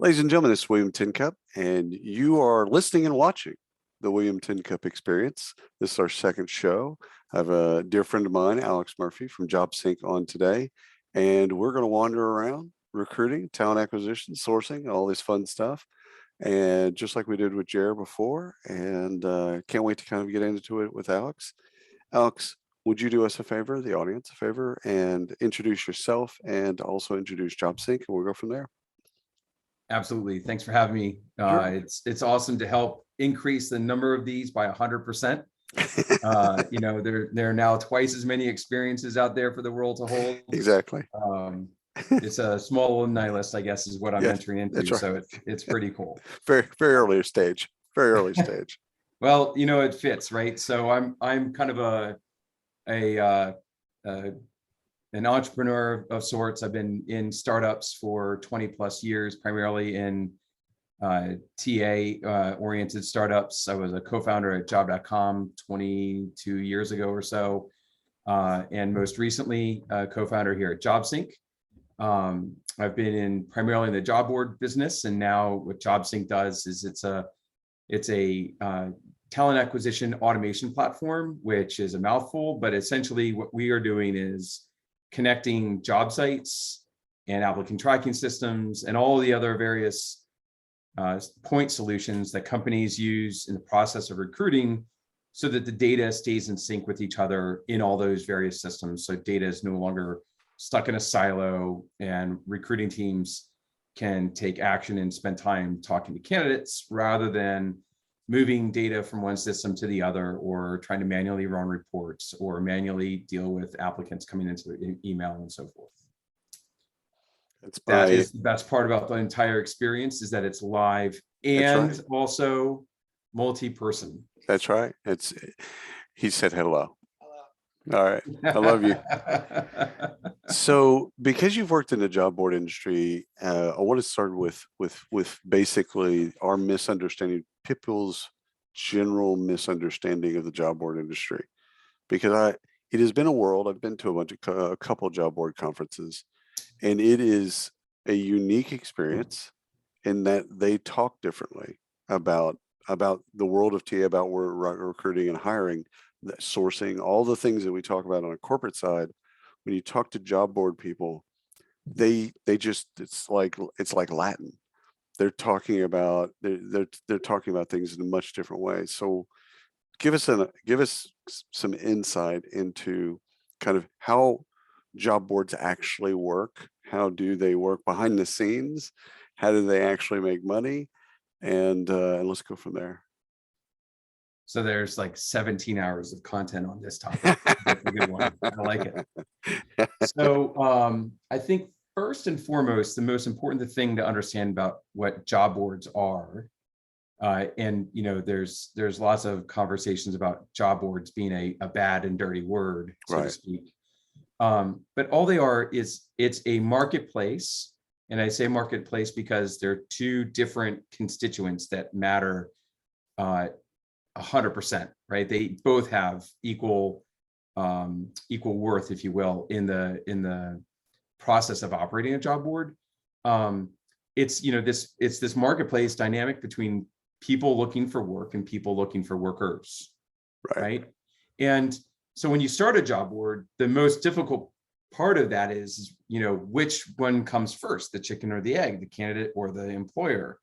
Ladies and gentlemen, this is William Tincup, and you are listening and watching the William Tincup Experience. This is our second show. I have a dear friend of mine, Alex Murphy from JobSync, on today, and we're going to wander around recruiting, talent acquisition, sourcing, all this fun stuff, and just like we did with Jared before, and can't wait to kind of get into it with Alex. Alex, would you do us a favor, the audience a favor, and introduce yourself and also introduce JobSync, and we'll go from there. Absolutely. Thanks for having me. Sure. It's awesome to help increase the number of these by 100%. There are now twice as many experiences out there for the world to hold. Exactly. It's a small alumni list, I guess, is what I'm entering into. Right. So it's pretty cool. Very early stage. Very early stage. Well, it fits, right? So I'm kind of an entrepreneur of sorts. I've been in startups for 20 plus years, primarily in TA oriented startups. I was a co-founder at job.com 22 years ago or so. And most recently, co-founder here at JobSync. I've been primarily in the job board business. And now what JobSync does is it's a talent acquisition automation platform, which is a mouthful, but essentially what we are doing is connecting job sites and applicant tracking systems and all the other various point solutions that companies use in the process of recruiting so that the data stays in sync with each other in all those various systems. So data is no longer stuck in a silo, and recruiting teams can take action and spend time talking to candidates rather than moving data from one system to the other, or trying to manually run reports or manually deal with applicants coming into the email and so forth. That is the best part about the entire experience, is that it's live and also multi-person. That's right. He said hello. All right. I love you. So because you've worked in the job board industry, I want to start with basically our misunderstanding, people's general misunderstanding of the job board industry. Because it has been a world, I've been to a couple of job board conferences, and it is a unique experience in that they talk differently about the world of TA, about recruiting and hiring, sourcing, all the things that we talk about on a corporate side. When you talk to job board people, they just, it's like Latin. They're talking about things in a much different way. So give us some insight into kind of how job boards actually work. How do they work behind the scenes? How do they actually make money? And let's go from there. So there's like 17 hours of content on this topic. That's a good one. I like it. So I think first and foremost, the most important thing to understand about what job boards are, and there's lots of conversations about job boards being a bad and dirty word, so to speak. But all they are is it's a marketplace. And I say marketplace because there are two different constituents that matter 100%, right? They both have equal worth, if you will, in the process of operating a job board. It's this marketplace dynamic between people looking for work and people looking for workers, right? And so when you start a job board, the most difficult part of that is, which one comes first, the chicken or the egg, the candidate or the employer?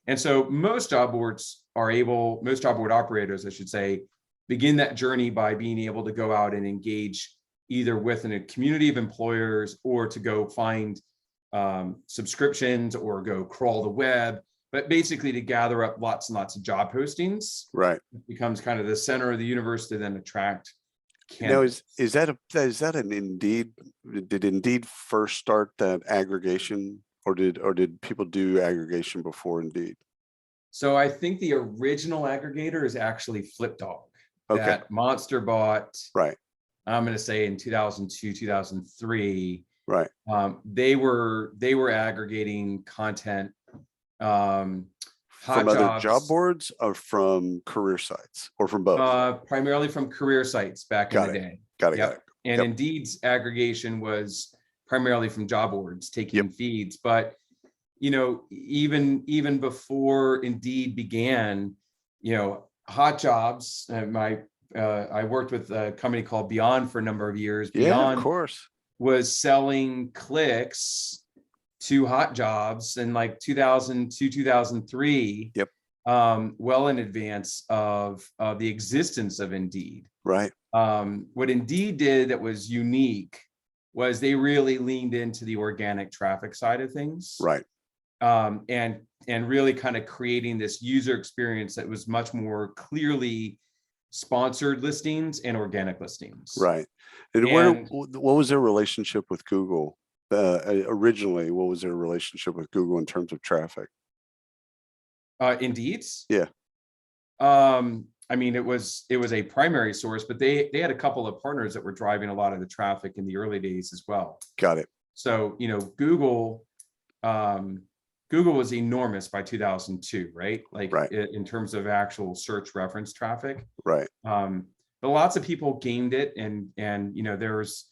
And so most job board operators, I should say, begin that journey by being able to go out and engage either within a community of employers, or to go find subscriptions, or go crawl the web, but basically to gather up lots and lots of job postings. Right. It becomes kind of the center of the universe to then attract candidates. Now, is that an Indeed? Did Indeed first start that aggregation, or did people do aggregation before Indeed? So I think the original aggregator is actually FlipDog. Okay. That Monster bought. Right. I'm going to say in 2002, 2003. Right. They were aggregating content. From other job boards, or from career sites, or from both? Primarily from career sites back in the day. Got it. And Indeed's aggregation was primarily from job boards taking feeds. But even before Indeed began, Hot Jobs, I worked with a company called Beyond for a number of years. Yeah, of Beyond course. was selling clicks to Hot Jobs in like 2002, 2003. Yep. Well in advance of the existence of Indeed. Right. What Indeed did that was unique was they really leaned into the organic traffic side of things. Right. And really kind of creating this user experience that was much more clearly sponsored listings and organic listings. Right. And what was their relationship with Google? Originally, what was their relationship with Google in terms of traffic? Indeed. Yeah. I mean, it was a primary source, but they had a couple of partners that were driving a lot of the traffic in the early days as well. Got it. So, Google was enormous by 2002, right? Like right. in terms of actual search reference traffic. Right. But lots of people gamed it, and there's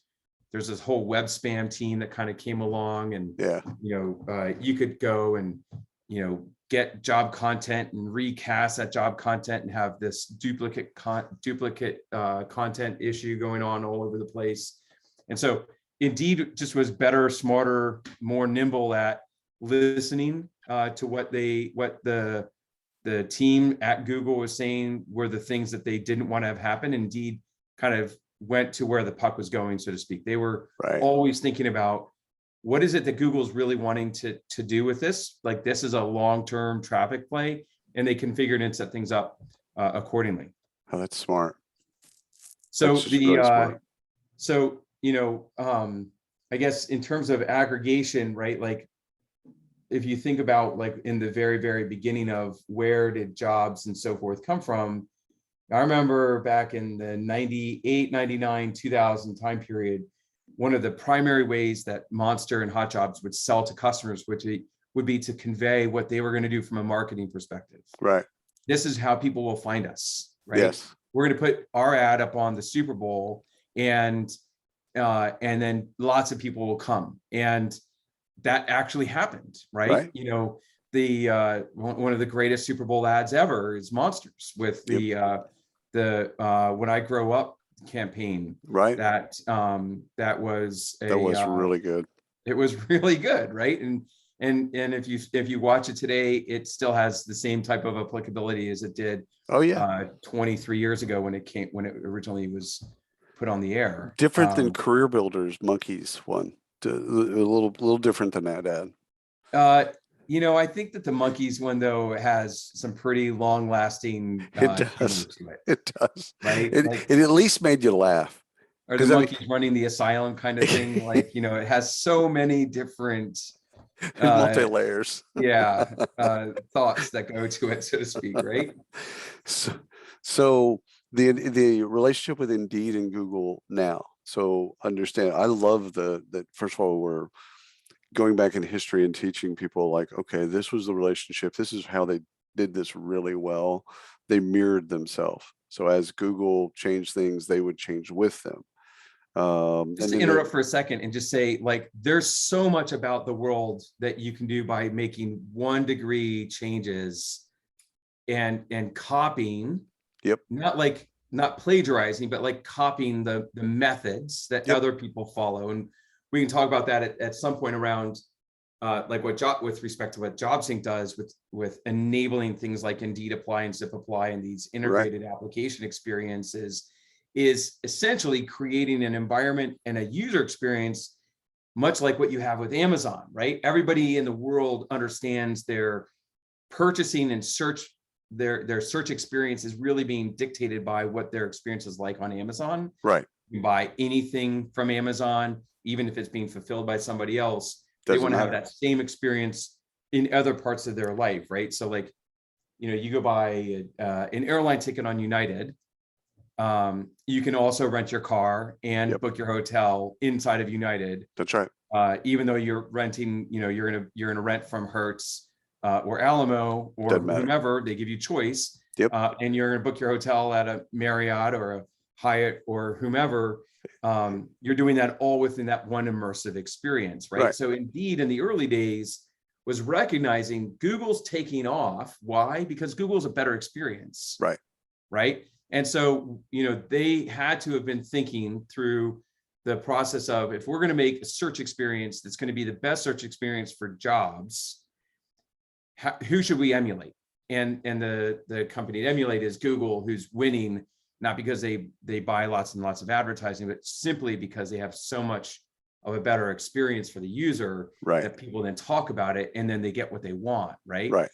this whole web spam team that kind of came along, and yeah, you could go and get job content and recast that job content and have this duplicate content issue going on all over the place. And so Indeed just was better, smarter, more nimble at listening to what the team at Google was saying were the things that they didn't want to have happen. Indeed kind of went to where the puck was going, so to speak. They were always thinking about, what is it that Google's really wanting to do with this? Like, this is a long-term traffic play, and they configured and set things up accordingly. Oh, that's smart. So really smart. So, I guess in terms of aggregation, right? Like, if you think about like in the very, very beginning of where did jobs and so forth come from, I remember back in the 98, 99, 2000 time period, one of the primary ways that Monster and Hot Jobs would sell to customers would be to convey what they were going to do from a marketing perspective. Right. This is how people will find us, right? Yes. We're going to put our ad up on the Super Bowl, and then lots of people will come. And that actually happened, right? The one of the greatest Super Bowl ads ever is Monsters with the When I Grow Up campaign. Right. That was really good. It was really good, right? And if you watch it today, it still has the same type of applicability as it did 23 years ago when it originally was put on the air. Different than Career Builders Monkeys one. A little different than that ad. I think that the Monkeys one, though, has some pretty long-lasting. It does. It does. Right. It at least made you laugh. Or the Monkeys running the asylum kind of thing. Like, it has so many different multi-layers. Thoughts that go to it, so to speak. Right. So the relationship with Indeed and Google now. So understand, I love that first of all, we're going back in history and teaching people like, okay, this was the relationship. This is how they did this really well. They mirrored themselves. So as Google changed things, they would change with them. Just to interrupt for a second and just say, like, there's so much about the world that you can do by making 1 degree changes and copying. Yep. Not plagiarizing, but like copying the methods that other people follow. And we can talk about that at some point around with respect to what JobSync does with enabling things like Indeed Apply and Zip Apply and these integrated application experiences, is essentially creating an environment and a user experience much like what you have with Amazon, right? Everybody in the world understands their purchasing and search. Their search experience is really being dictated by what their experience is like on Amazon. Right. You buy anything from Amazon, even if it's being fulfilled by somebody else, they want to have that same experience in other parts of their life, right? So like, you go buy an airline ticket on United. You can also rent your car and book your hotel inside of United. That's right. Even though you're renting, you're in a rent from Hertz or Alamo or whomever, they give you choice. And you're going to book your hotel at a Marriott or a Hyatt or whomever. You're doing that all within that one immersive experience, right? So Indeed, in the early days, was recognizing Google's taking off. Why? Because Google's a better experience. Right. Right. And so, they had to have been thinking through the process of, if we're going to make a search experience that's going to be the best search experience for jobs, who should we emulate? And the company to emulate is Google, who's winning, not because they buy lots and lots of advertising, but simply because they have so much of a better experience for the user, Right. that people then talk about it and then they get what they want. Right. Right.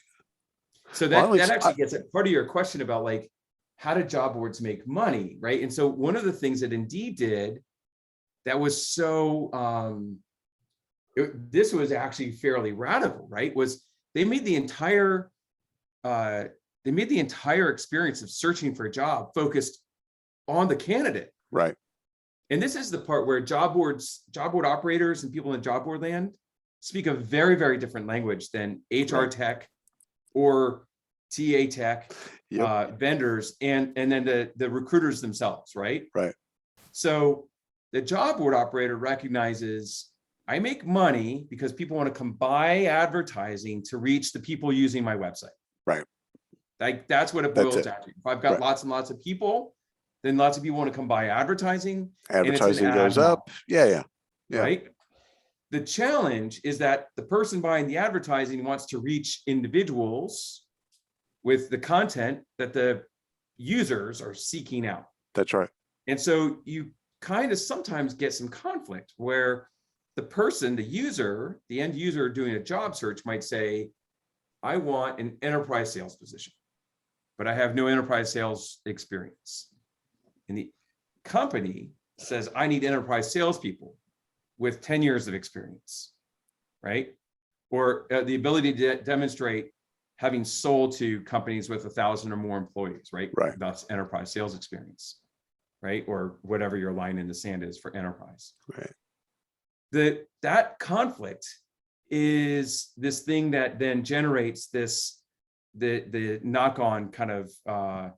So that actually gets at part of your question about like, how did job boards make money? Right. And so one of the things that Indeed did that was so, this was actually fairly radical, right? Was they made the entire experience of searching for a job focused on the candidate. Right. And this is the part where job board operators and people in job board land speak a very, very different language than HR tech or TA tech vendors, and then the recruiters themselves, right? Right. So the job board operator recognizes, I make money because people want to come buy advertising to reach the people using my website. Right. Like that's what it boils down to. If I've got lots and lots of people, then lots of people want to come buy advertising. Advertising goes up. Yeah. Right. The challenge is that the person buying the advertising wants to reach individuals with the content that the users are seeking out. That's right. And so you kind of sometimes get some conflict where the person, the end user doing a job search might say, I want an enterprise sales position, but I have no enterprise sales experience. And the company says, I need enterprise salespeople with 10 years of experience, right? Or the ability to demonstrate having sold to companies with 1,000 or more employees, right? Right. That's enterprise sales experience, right? Or whatever your line in the sand is for enterprise. Right. That conflict is this thing that then generates the knock-on kind of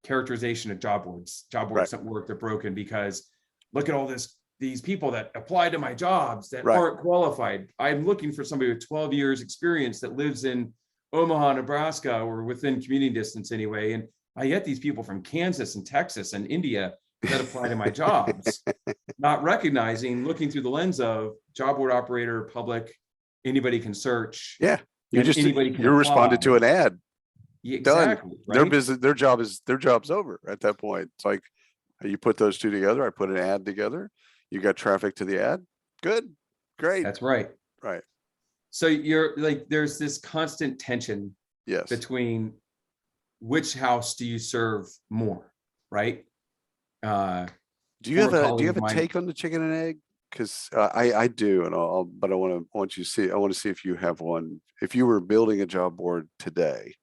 characterization of job boards. Job boards don't work, they're broken because look at all these people that apply to my jobs that aren't qualified. I'm looking for somebody with 12 years experience that lives in Omaha, Nebraska, or within commuting distance anyway. And I get these people from Kansas and Texas and India that apply to my jobs, not recognizing, looking through the lens of job board operator, public, anybody can search. Yeah. You're responded to an ad. Exactly. Done. Right? Their job's over at that point. It's like you put those two together. I put an ad together. You got traffic to the ad. Good. Great. That's right. Right. So you're like, there's this constant tension between which house do you serve more, right? Do you have a take on the chicken and egg? Because I do, and but I want you to see. I want to see if you have one. If you were building a job board today,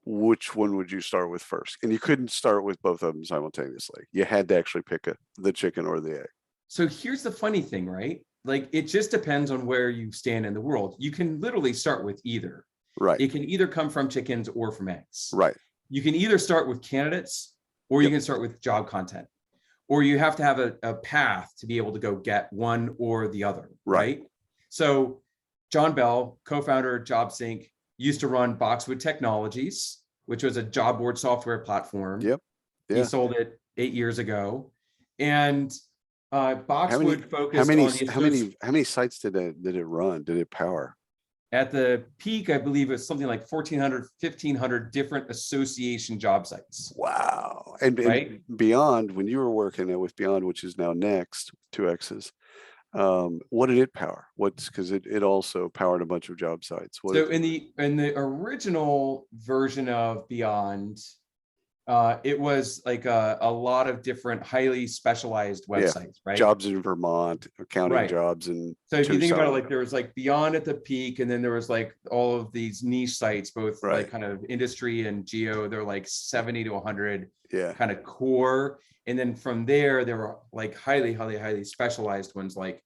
which one would you start with first? And you couldn't start with both of them simultaneously. You had to actually pick the chicken or the egg. So here's the funny thing, right? Like it just depends on where you stand in the world. You can literally start with either. Right. It can either come from chickens or from eggs. Right. You can either start with candidates or you can start with job content. Or you have to have a path to be able to go get one or the other, right? So John Bell, co-founder of JobSync, used to run Boxwood Technologies, which was a job board software platform. Yep. Yeah. He sold it 8 years ago. And Boxwood focused on how many sites did it run? Did it power? At the peak, I believe it was something like 1,400, 1,500 different association job sites. Wow. And Beyond, when you were working with Beyond, which is now Next, 2X's, what did it power? Because it also powered a bunch of job sites. In the original version of Beyond, it was like a lot of different highly specialized websites, right? Jobs in Vermont, accounting jobs in So if you think about it, like there was like Beyond at the peak, and then there was like all of these niche sites, both like kind of industry and geo. They're like 70 to 100 kind of core. And then from there were like highly specialized ones like,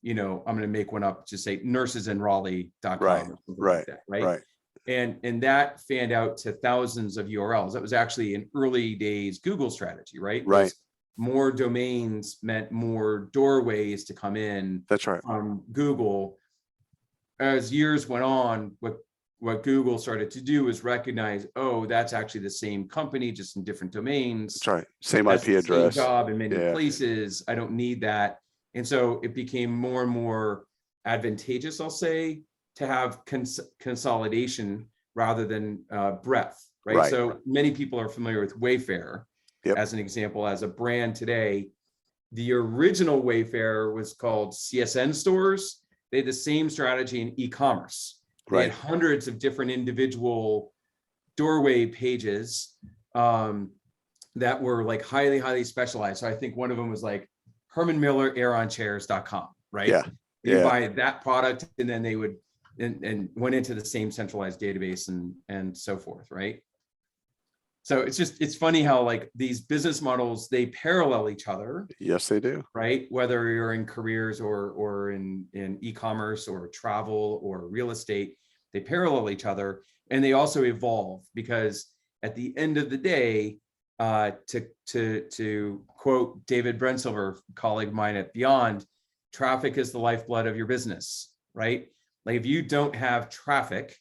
I'm going to make one up, just say nursesinraleigh.com or something like that, right? And that fanned out to thousands of URLs. That was actually an early days Google strategy, right? Right. More domains meant more doorways to come in. That's right. From Google. as years went on, what Google started to do is recognize, oh, that's actually the same company, just in different domains. That's right. Same That's IP the same address. job in many Yeah. places. I don't need that. And so it became more and more advantageous, I'll say, to have consolidation rather than breadth, right? Right. So many people are familiar with Wayfair Yep. as an example, as a brand today. The original Wayfair was called CSN stores. They had the same strategy in e-commerce. They had hundreds of different individual doorway pages that were like highly, highly specialized. So I think one of them was like Herman Miller AironChairs.com, right? Yeah. You buy that product, and then they would and went into the same centralized database and so forth, right? So it's funny how like these business models, they parallel each other. Yes, they do. Right? Whether you're in careers or in e-commerce or travel or real estate, they parallel each other, and they also evolve, because at the end of the day, to quote David Brensilver, colleague of mine at Beyond, traffic is the lifeblood of your business, right? Like if you don't have traffic,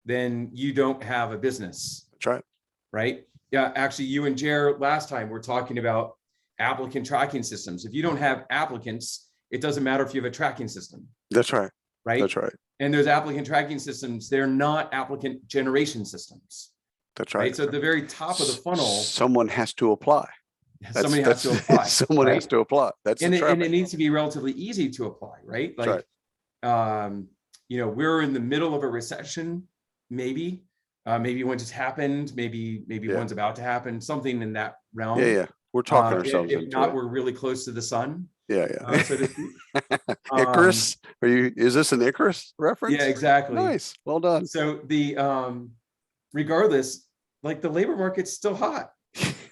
then you don't have a business. That's right. Right? Yeah, actually, you and Jer last time were talking about applicant tracking systems. If you don't have applicants, it doesn't matter if you have a tracking system. That's right. Right? That's right. And those applicant tracking systems, they're not applicant generation systems. That's right. So at the very top of the funnel, someone has to apply. Somebody has to apply. Someone has to apply. That's and the traffic. And it needs to be relatively easy to apply, right? Like, we're in the middle of a recession, maybe. Maybe one just happened. Maybe one's about to happen. Something in that realm. Yeah. We're talking ourselves if into not, it. we're really close to the sun. Yeah. So to speak. Icarus? Is this an Icarus reference? Yeah, exactly. Nice. Well done. So the regardless, like the labor market's still hot,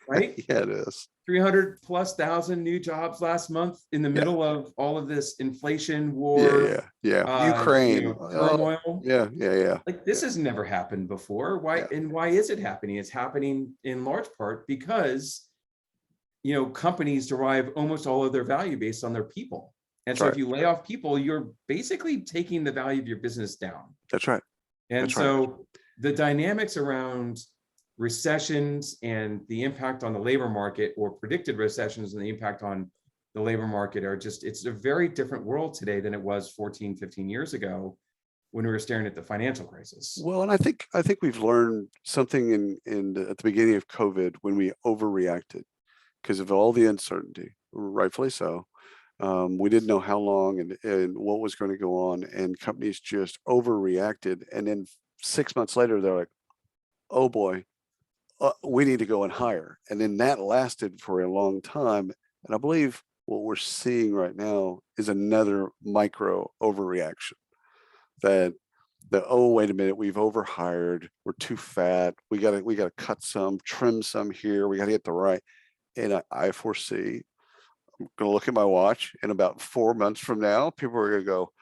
right? Yeah, it is. 300,000+ new jobs last month in the middle of all of this inflation, war, Ukraine, turmoil. Yeah. Like this has never happened before. Why? Yeah. And why is it happening? It's happening in large part because, companies derive almost all of their value based on their people. And so if you lay off people, you're basically taking the value of your business down. That's right. And so the dynamics around recessions and the impact on the labor market, or predicted recessions and the impact on the labor market, are just, it's a very different world today than it was 14, 15 years ago when we were staring at the financial crisis. Well, and I think we've learned something at the beginning of COVID, when we overreacted because of all the uncertainty, rightfully so. We didn't know how long and what was going to go on, and companies just overreacted. And then 6 months later, they're like, oh boy, we need to go and hire. And then that lasted for a long time. And I believe what we're seeing right now is another micro overreaction, that oh, wait a minute, we've overhired, we're too fat, we gotta cut some, trim some here, we gotta get the right. And I foresee, I'm gonna look at my watch, in about 4 months from now, people are gonna go,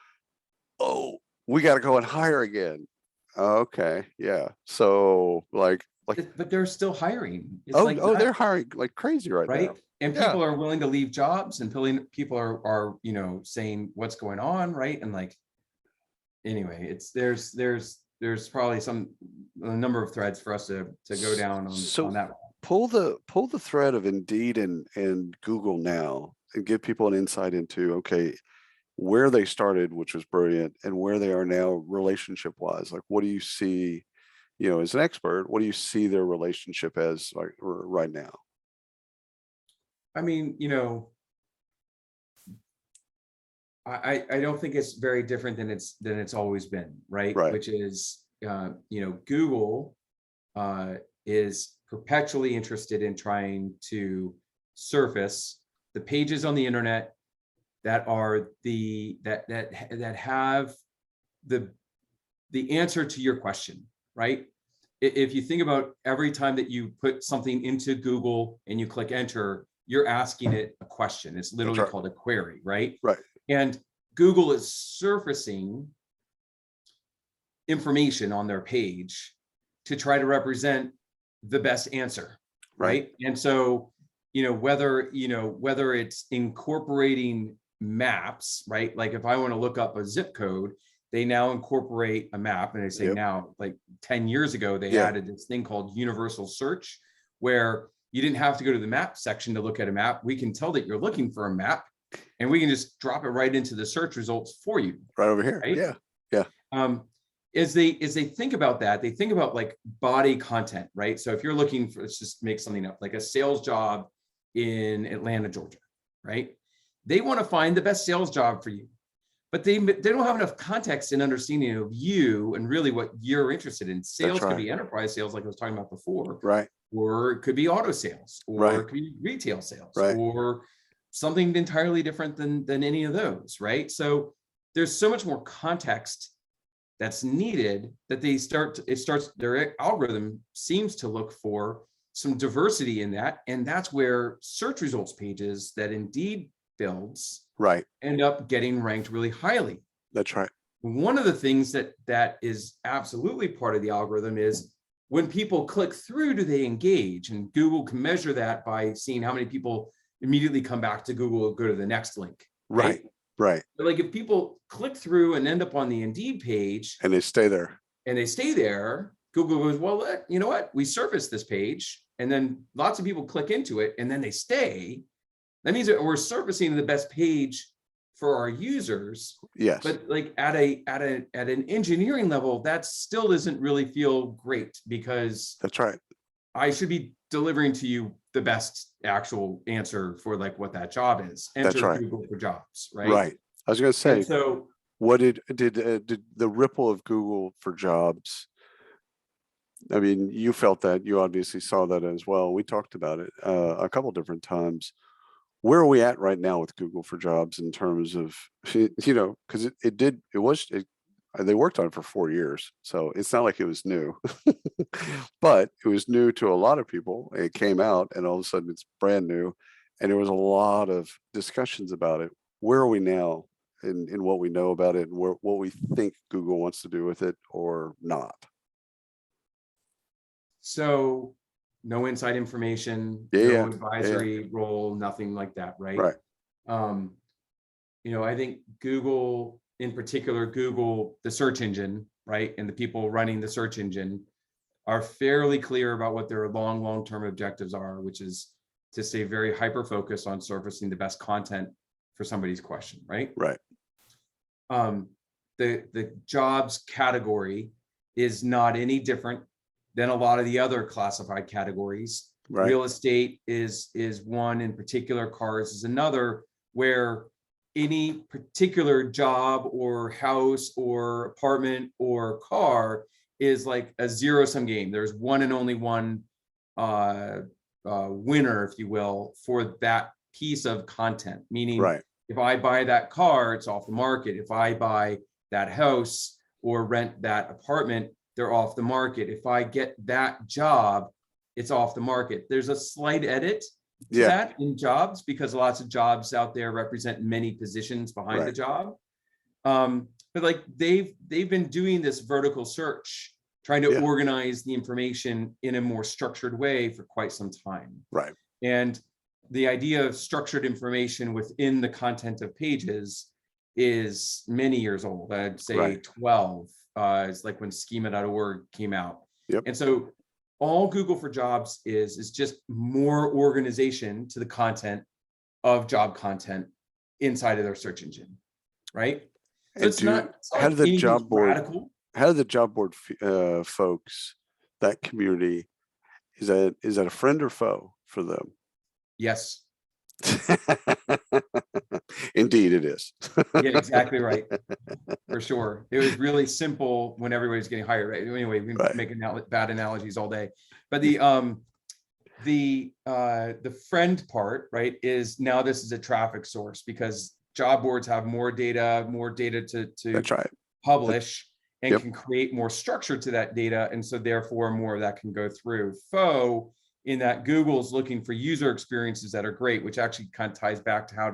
oh, we gotta go and hire again. Okay, yeah. So like, but they're still hiring. It's they're hiring like crazy right now. And people are willing to leave jobs, and people are saying what's going on, right? And like, anyway, it's there's probably a number of threads for us to go down on that one. Pull the thread of Indeed and Google now, and give people an insight into, okay, where they started, which was brilliant, and where they are now relationship wise. Like, what do you see, as an expert, what do you see their relationship as like right now? I mean, I don't think it's very different than it's always been, right? Which is, Google is perpetually interested in trying to surface the pages on the internet that are that have the answer to your question, right? If you think about every time that you put something into Google and you click enter, you're asking it a question. It's literally called a query, right? Right. And Google is surfacing information on their page to try to represent the best answer, right? And so, whether it's incorporating maps, right? Like if I want to look up a zip code, they now incorporate a map, and I say Yep. now, like 10 years ago, they Yeah. added this thing called universal search, where you didn't have to go to the map section to look at a map. We can tell that you're looking for a map, and we can just drop it right into the search results for you. Right over here. Right? Yeah. Yeah. As they think about that, they think about like body content, right? So if you're looking for, let's just make something up, like a sales job in Atlanta, Georgia, right? They want to find the best sales job for you, but they don't have enough context and understanding of you and really what you're interested in. Sales right. could be enterprise sales, like I was talking about before, Right. or it could be auto sales, or Right. it could be retail sales, Right. or something entirely different than any of those, right? So there's so much more context that's needed that their algorithm seems to look for some diversity in that. And that's where search results pages that Indeed builds Right. end up getting ranked really highly. That's right. One of the things that is absolutely part of the algorithm is when people click through, do they engage? And Google can measure that by seeing how many people immediately come back to Google and go to the next link. Right. Right. But like if people click through and end up on the Indeed page And they stay there. Google goes, well, you know what? We surface this page, and then lots of people click into it, and then they stay. That means that we're surfacing the best page for our users. Yes. But like at an engineering level, that still doesn't really feel great, because That's right. I should be delivering to you the best actual answer for like what that job is. That's right. Google for jobs, right? Right. I was going to say, and so what did the ripple of Google for jobs? I mean, you felt that, you obviously saw that as well. We talked about it a couple different times. Where are we at right now with Google for Jobs in terms of, you know, because they worked on it for 4 years, so it's not like it was new, but it was new to a lot of people. It came out and all of a sudden it's brand new, and there was a lot of discussions about it. Where are we now in what we know about it, and what we think Google wants to do with it or not? So no inside information, Yeah. no advisory role, nothing like that, right? Right. I think Google, in particular, Google, the search engine, right, and the people running the search engine are fairly clear about what their long-term objectives are, which is to stay very hyper-focused on surfacing the best content for somebody's question, right? Right. The jobs category is not any different than a lot of the other classified categories. Right. Real estate is one in particular, cars is another, where any particular job or house or apartment or car is like a zero-sum game. There's one and only one winner, if you will, for that piece of content. Meaning, Right. if I buy that car, it's off the market. If I buy that house or rent that apartment, they're off the market. If I get that job, it's off the market. There's a slight edit to that in jobs, because lots of jobs out there represent many positions behind the job. But like they've been doing this vertical search, trying to organize the information in a more structured way for quite some time. Right. And the idea of structured information within the content of pages is many years old. I'd say 12. It's like when schema.org came out. Yep. And so all Google for Jobs is just more organization to the content of job content inside of their search engine, right? So it's not how did the job board radical. How did the job board folks, that community, is that a friend or foe for them? Yes. Indeed it is. Yeah, exactly right. For sure. It was really simple when everybody's getting hired, right? Anyway, we can make bad analogies all day. But the friend part, right, is now this is a traffic source, because job boards have more data to publish and can create more structure to that data. And so therefore more of that can go through. Foe, in that Google's looking for user experiences that are great, which actually kind of ties back to how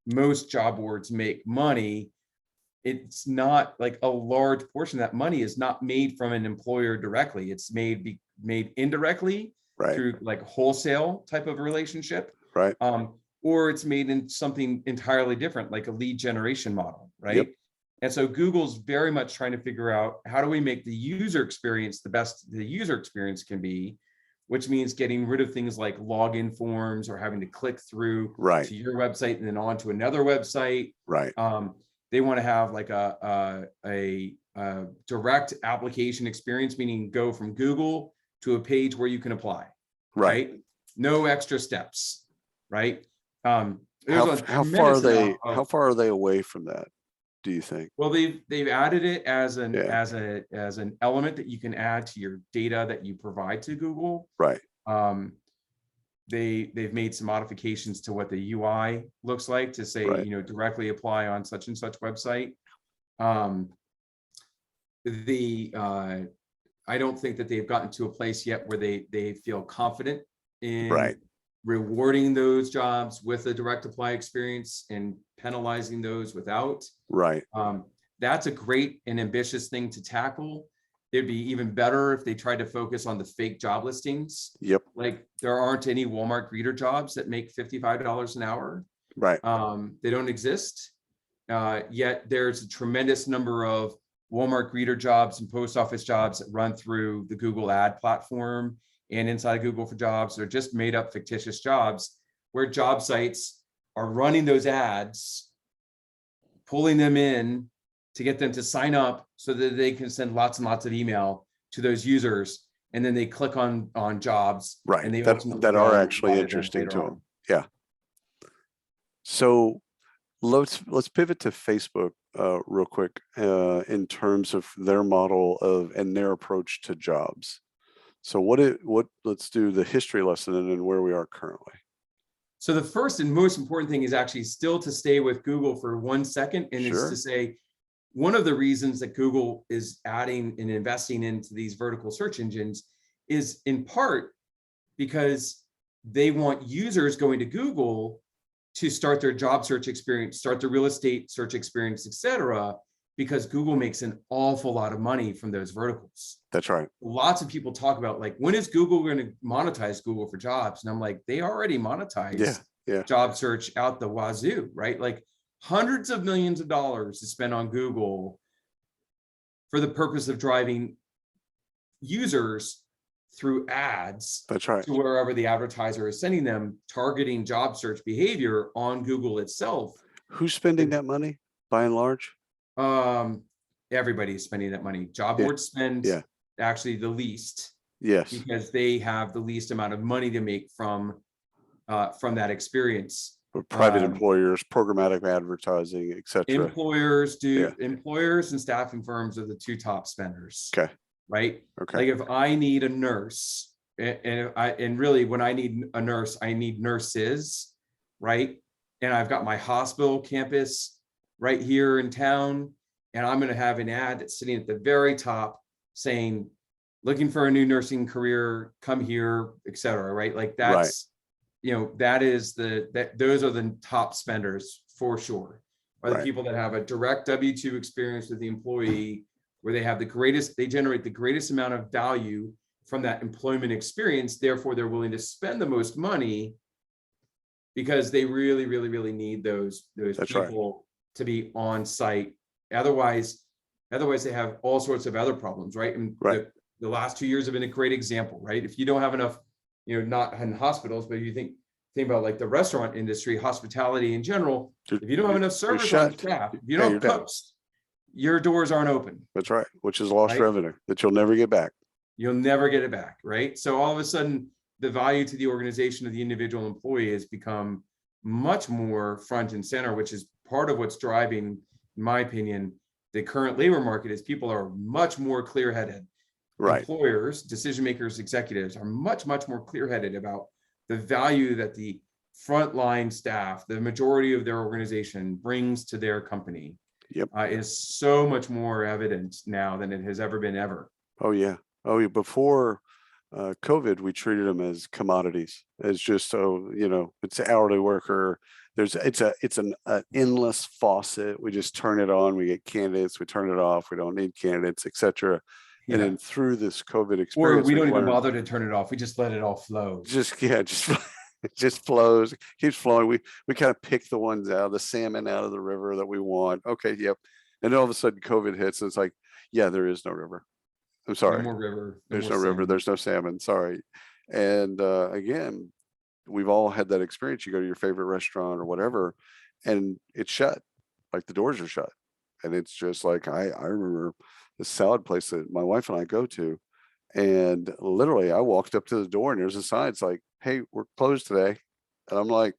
most job boards make money. It's not like a large portion of that money is not made from an employer directly. It's made indirectly through like wholesale type of relationship. Right. Or it's made in something entirely different, like a lead generation model, right? And so Google's very much trying to figure out, how do we make the user experience the best the user experience can be, which means getting rid of things like login forms or having to click through Right. to your website and then on to another website. Right. They want to have like a direct application experience, meaning go from Google to a page where you can apply, Right. right? No extra steps, right? There's How a how far are tremendous they amount of, how far are they away from that, do you think? well, they've added it as an Yeah. as an element that you can add to your data that you provide to Google. Right. Um, they've made some modifications to what the UI looks like to say, Right. directly apply on such and such website. Um, I don't think that they've gotten to a place yet where they feel confident in Right. rewarding those jobs with a direct apply experience and penalizing those without. Right. That's a great and ambitious thing to tackle. It'd be even better if they tried to focus on the fake job listings. Yep. Like, there aren't any Walmart greeter jobs that make $55 an hour. Right. They don't exist. Yet there's a tremendous number of Walmart greeter jobs and post office jobs that run through the Google ad platform and inside of Google for Jobs. They're just made up fictitious jobs where job sites are running those ads, pulling them in to get them to sign up so that they can send lots and lots of email to those users. And then they click on jobs. Right. And they That are actually interesting to them. Yeah. So let's pivot to Facebook real quick in terms of their model of and their approach to jobs. So let's do the history lesson and then where we are currently. So the first and most important thing is actually still to stay with Google for 1 second, and Sure. is to say, one of the reasons that Google is adding and investing into these vertical search engines is in part because they want users going to Google to start their job search experience, start their real estate search experience, et cetera, because Google makes an awful lot of money from those verticals. That's right. Lots of people talk about, like, when is Google going to monetize Google for Jobs? And I'm like, they already monetize job search out the wazoo, right? Like, hundreds of millions of dollars to spend on Google for the purpose of driving users through ads. That's right. To wherever the advertiser is sending them, targeting job search behavior on Google itself. Who's spending that money by and large? Everybody's spending that money. Job boards spend actually the least. Yes. Because they have the least amount of money to make from that experience. Private employers, programmatic advertising, et cetera. Employers do. Employers and staffing firms are the two top spenders. Okay. Right. Okay. Like, if I need a nurse, and really when I need a nurse, I need nurses, right? And I've got my hospital campus right here in town, and I'm going to have an ad that's sitting at the very top saying, looking for a new nursing career, come here, et cetera. Right. Like, that's, that is those are the top spenders for sure. Are the people that have a direct W-2 experience with the employee, where they generate the greatest amount of value from that employment experience. Therefore, they're willing to spend the most money because they really, really, really need those people to be on site. Otherwise they have all sorts of other problems, right? And the last 2 years have been a great example, right? If you don't have enough, not in hospitals, but you think about like the restaurant industry, hospitality in general, if you don't have enough servers on staff, if you don't have cooks, your doors aren't open. That's right. Which is lost revenue that you'll never get back. You'll never get it back, right? So all of a sudden, the value to the organization of the individual employee has become much more front and center, which is part of what's driving, in my opinion, the current labor market. Is people are much more clear-headed. Right. Employers, decision makers, executives are much, much more clear-headed about the value that the frontline staff, the majority of their organization, brings to their company. Is so much more evident now than it has ever been ever. Oh yeah. Before COVID, we treated them as commodities, as just it's an hourly worker. It's an endless faucet. We just turn it on, we get candidates. We turn it off, we don't need candidates, etc. And then through this COVID experience, or we don't even bother to turn it off. We just let it all flow. It just flows, keeps flowing. We kind of pick the ones out, the salmon out of the river that we want. Okay, yep. And then all of a sudden COVID hits and it's like, yeah, there is no river. I'm No sorry. more river, no There's more no river. salmon. There's no salmon. Sorry. And again, we've all had that experience. You go to your favorite restaurant or whatever, and it's shut. Like the doors are shut. And it's just like I remember the salad place that my wife and I go to. And literally I walked up to the door and there's a sign. It's like, hey, we're closed today. And I'm like,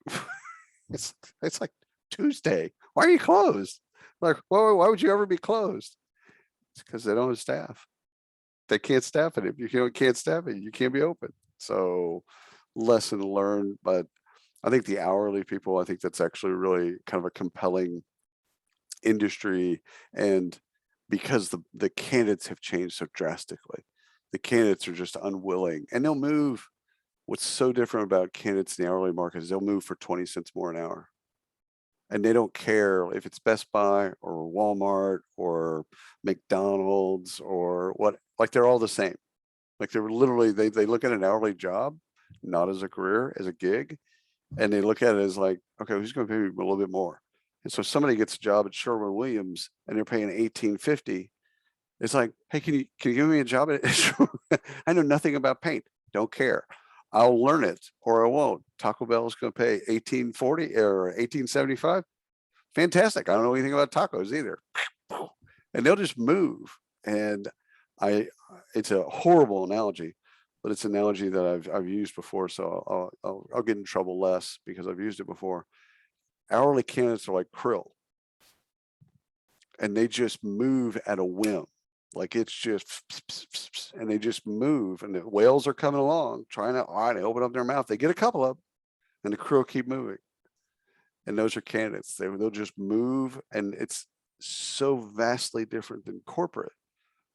it's like Tuesday. Why are you closed? Like, why would you ever be closed? It's because they don't have staff. They can't staff it. If you can't staff it, you can't be open. So lesson learned. But I think the hourly people, I think that's actually really kind of a compelling industry. And because the candidates have changed so drastically, the candidates are just unwilling and they'll move. What's so different about candidates in the hourly market is they'll move for 20 cents more an hour. And they don't care if it's Best Buy or Walmart or McDonald's or what, like they're all the same. Like they're literally, they look at an hourly job, not as a career, as a gig. And they look at it as like, okay, who's going to pay me a little bit more? And so somebody gets a job at Sherwin-Williams and they're paying $18.50. It's like, hey, can you give me a job at I know nothing about paint. Don't care. I'll learn it or I won't. Taco Bell is going to pay $18.40 or $18.75. Fantastic. I don't know anything about tacos either. And they'll just move. And it's a horrible analogy, but it's an analogy that I've used before. So I'll get in trouble less because I've used it before. Hourly candidates are like krill, and they just move at a whim. Like it's just, and they just move, and the whales are coming along, trying to, all right, they open up their mouth. They get a couple of them, and the krill keep moving. And those are candidates. They'll just move, and it's so vastly different than corporate,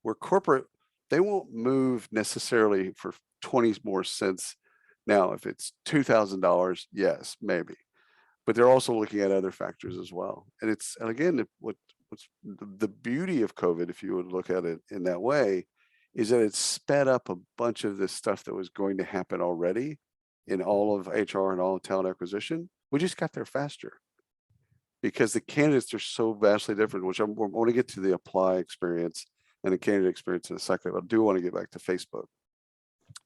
where corporate, they won't move necessarily for 20 more cents. Now, if it's $2,000, yes, maybe, but they're also looking at other factors as well. And again, what's the beauty of COVID, if you would look at it in that way, is that it sped up a bunch of this stuff that was going to happen already in all of HR and all of talent acquisition. We just got there faster because the candidates are so vastly different, which I want to get to the apply experience and the candidate experience in a second. I do want to get back to Facebook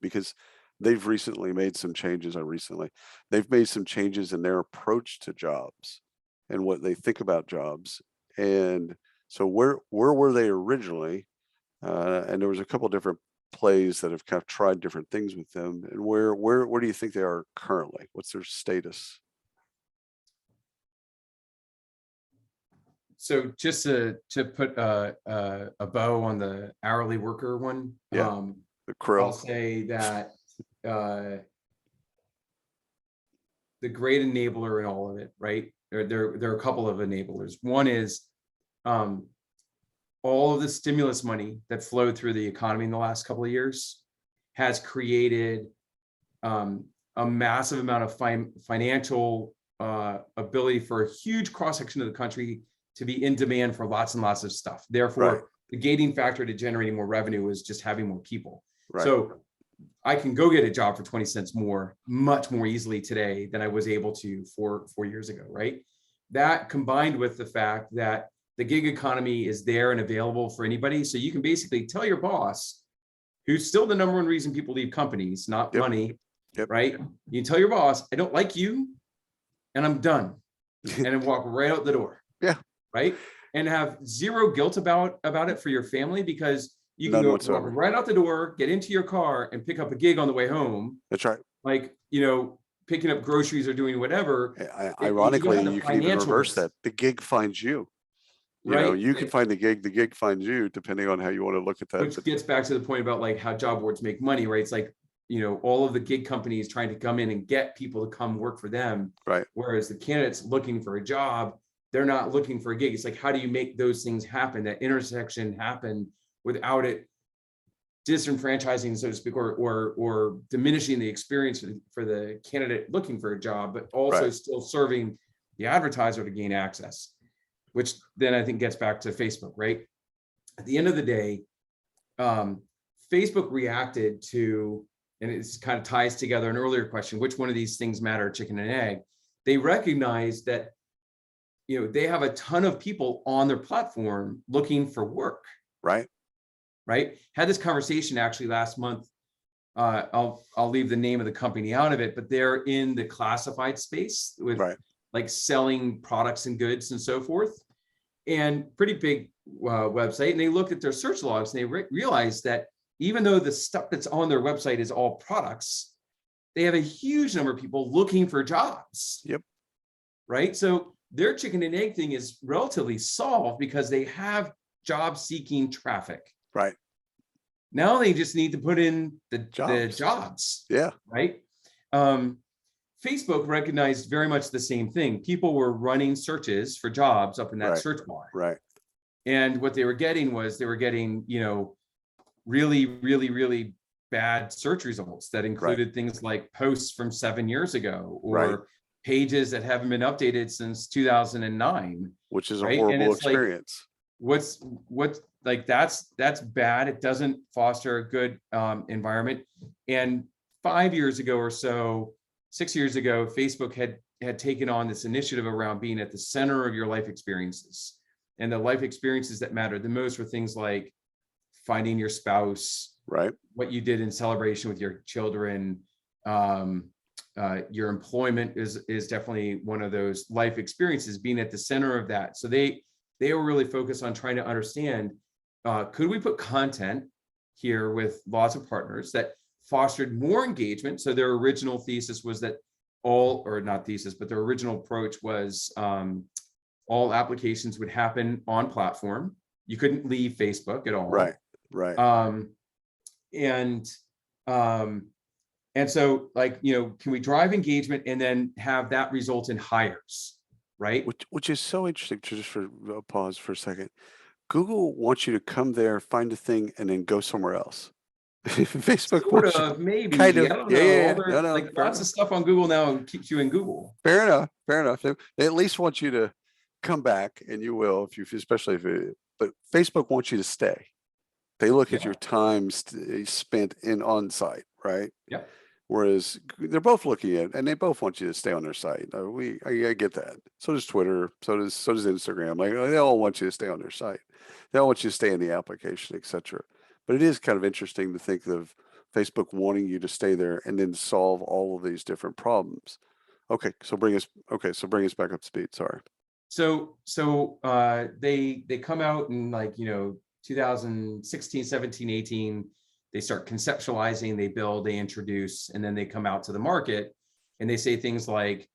because they've recently made some changes. They've made some changes in their approach to jobs and what they think about jobs. And so where were they originally? And there was a couple of different plays that have kind of tried different things with them. And where do you think they are currently? What's their status? So just to put a bow on the hourly worker one, Yeah, the I'll krill. say that the great enabler in all of it, right? There are a couple of enablers. One is all of the stimulus money that flowed through the economy in the last couple of years has created a massive amount of financial ability for a huge cross section of the country to be in demand for lots and lots of stuff. Therefore, Right. the gating factor to generating more revenue is just having more people. Right. So I can go get a job for 20 cents more, much more easily today than I was able to 4 years ago, right? That combined with the fact that the gig economy is there and available for anybody. So you can basically tell your boss, who's still the number one reason people leave companies, not money, right? You can tell your boss, I don't like you and I'm done. And then walk right out the door. Yeah. Right. And have zero guilt about it for your family, because you can None go whatsoever. walk right out the door, get into your car and pick up a gig on the way home. That's right. Like, picking up groceries or doing whatever. Ironically, you can even reverse that. The gig finds you. Right. You can find the gig finds you, depending on how you want to look at that. Which gets back to the point about like how job boards make money, right? It's like, all of the gig companies trying to come in and get people to come work for them. Right. Whereas the candidates looking for a job, they're not looking for a gig. It's like, how do you make those things happen, that intersection happen without it disenfranchising, so to speak, or diminishing the experience for the candidate looking for a job, but also still serving the advertiser to gain access, which then I think gets back to Facebook, right? At the end of the day, Facebook reacted to, and it's kind of ties together an earlier question, which one of these things matter, chicken and egg? They recognized that they have a ton of people on their platform looking for work, Right. right? Had this conversation actually last month. I'll leave the name of the company out of it, but they're in the classified space with Right. like selling products and goods and so forth, and pretty big website. And they looked at their search logs and they realized that even though the stuff that's on their website is all products, they have a huge number of people looking for jobs. Yep. Right. So their chicken and egg thing is relatively solved because they have job seeking traffic. Right. Now they just need to put in the jobs. Yeah. Right. Facebook recognized very much the same thing. People were running searches for jobs up in that search bar. Right. And what they were getting was really, really, really bad search results that included things like posts from 7 years ago or pages that haven't been updated since 2009. Which is a horrible experience. Like, that's bad. It doesn't foster a good environment. And 5 years ago or so, 6 years ago, Facebook had taken on this initiative around being at the center of your life experiences. And the life experiences that mattered the most were things like finding your spouse, what you did in celebration with your children. Your employment is definitely one of those life experiences, being at the center of that. So they were really focused on trying to understand, could we put content here with lots of partners that fostered more engagement? So their original thesis was that their original approach was all applications would happen on platform. You couldn't leave Facebook at all. Right. And so, like, can we drive engagement and then have that result in hires, right? Which is so interesting. Just for pause for a second. Google wants you to come there, find a thing, and then go somewhere else. Facebook sort of, maybe. Kind of, I don't know. No, like lots of stuff on Google now keeps you in Google. Fair enough. They at least want you to come back, and you will, especially if it. But Facebook wants you to stay. They look at your time spent on site, right? Yeah. Whereas they're both looking at, and they both want you to stay on their site. I get that. So does Twitter. So does Instagram. Like, they all want you to stay on their site. They all want you to stay in the application, etc. But it is kind of interesting to think of Facebook wanting you to stay there and then solve all of these different problems. Okay, so bring us back up to speed. Sorry. So they come out in 2016, 17, 18. They start conceptualizing, they build, they introduce, and then they come out to the market and they say things like,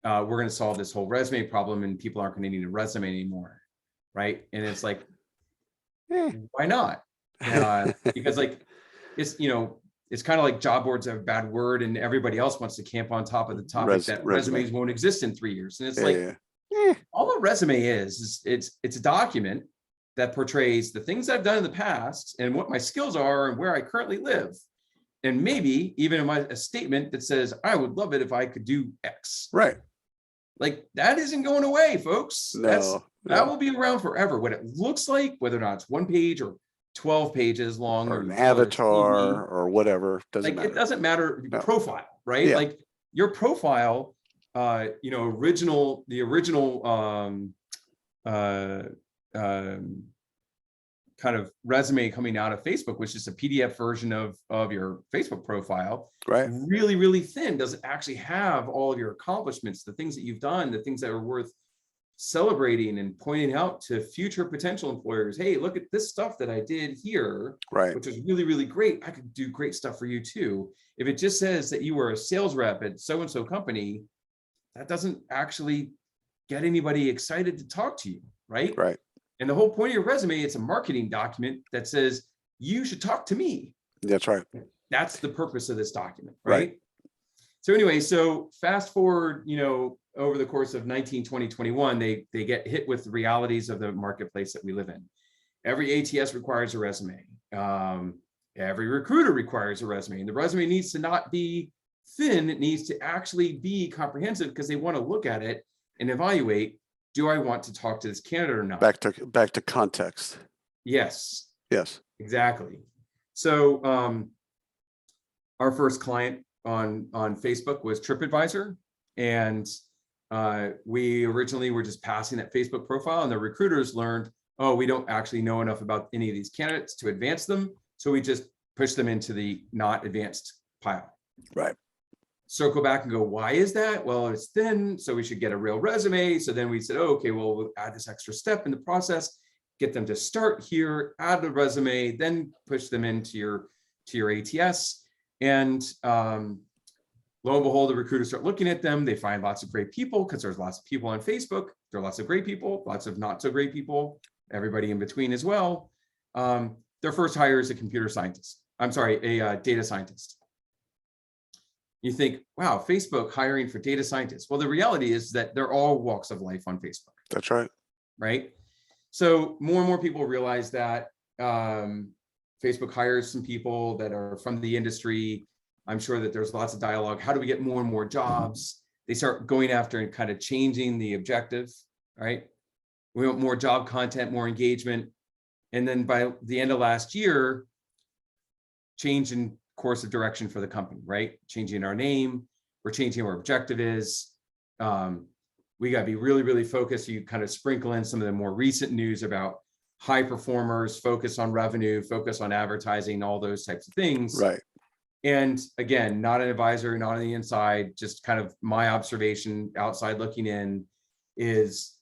we're going to solve this whole resume problem and people aren't going to need a resume anymore, right? And it's like, why not? Because it's kind of like job boards are a bad word and everybody else wants to camp on top of the topic that resumes won't exist in 3 years. And it's all a resume is it's a document that portrays the things I've done in the past and what my skills are and where I currently live. And maybe even a statement that says, I would love it if I could do X. Right. Like, that isn't going away, folks. No. That will be around forever. What it looks like, whether or not it's 1 page or 12 pages long, or an avatar or whatever, doesn't matter. It doesn't matter. No. Profile, right? Yeah. Like your profile, the original kind of resume coming out of Facebook, which is a PDF version of your Facebook profile, right? Really, really thin. Doesn't actually have all of your accomplishments, the things that you've done, the things that are worth celebrating and pointing out to future potential employers. Hey, look at this stuff that I did here, right? Which is really, really great. I could do great stuff for you too. If it just says that you were a sales rep at so-and-so company, that doesn't actually get anybody excited to talk to you, right? Right. And the whole point of your resume, it's a marketing document that says, you should talk to me. That's right. That's the purpose of this document, right? So anyway, so fast forward, over the course of 19, 20, 21, they get hit with the realities of the marketplace that we live in. Every ATS requires a resume. Every recruiter requires a resume. And the resume needs to not be thin. It needs to actually be comprehensive because they want to look at it and evaluate, do I want to talk to this candidate or not? Back to context. Yes. Yes. Exactly. So our first client on Facebook was TripAdvisor, and We originally were just passing that Facebook profile, and the recruiters learned, oh, we don't actually know enough about any of these candidates to advance them. So we just push them into the not advanced pile. Right. Circle back and go, why is that? Well, it's thin, so we should get a real resume. So then we said, oh, okay, well, we'll add this extra step in the process, get them to start here, add the resume, then push them into your ATS. And lo and behold, the recruiters start looking at them. They find lots of great people because there's lots of people on Facebook. There are lots of great people, lots of not so great people, everybody in between as well. Their first hire is a computer scientist. I'm sorry, a data scientist. You think, wow, Facebook hiring for data scientists. Well, the reality is that they're all walks of life on Facebook. That's right. Right. So more and more people realize that Facebook hires some people that are from the industry. I'm sure that there's lots of dialogue. How do we get more and more jobs? They start going after and kind of changing the objective, right? We want more job content, more engagement. And then by the end of last year, change in course of direction for the company, right? Changing our name, we're changing what our objective is. We got to be really, really focused. You kind of sprinkle in some of the more recent news about high performers, focus on revenue, focus on advertising, all those types of things. Right. And again, not an advisor, not on the inside, just kind of my observation outside looking in is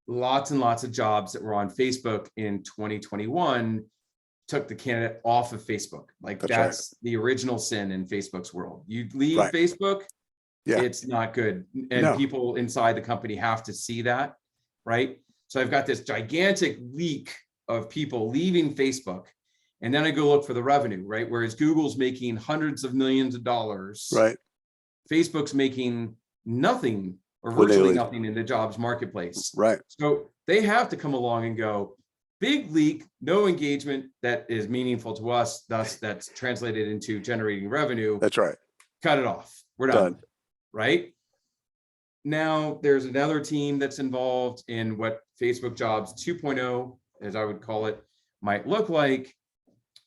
lots and lots of jobs that were on Facebook in 2021 took the candidate off of Facebook. Like that's right. The original sin in Facebook's world. You leave right. Facebook, yeah. It's not good. And people inside the company have to see that, right? So I've got this gigantic leak of people leaving Facebook. And then I go look for the revenue, right? Whereas Google's making hundreds of millions of dollars, right? Facebook's making nothing or virtually nothing in the jobs marketplace. Right. So they have to come along and go, big leak, no engagement that is meaningful to us, thus that's translated into generating revenue. That's right. Cut it off. We're done. Right? Now there's another team that's involved in what Facebook Jobs 2.0, as I would call it, might look like.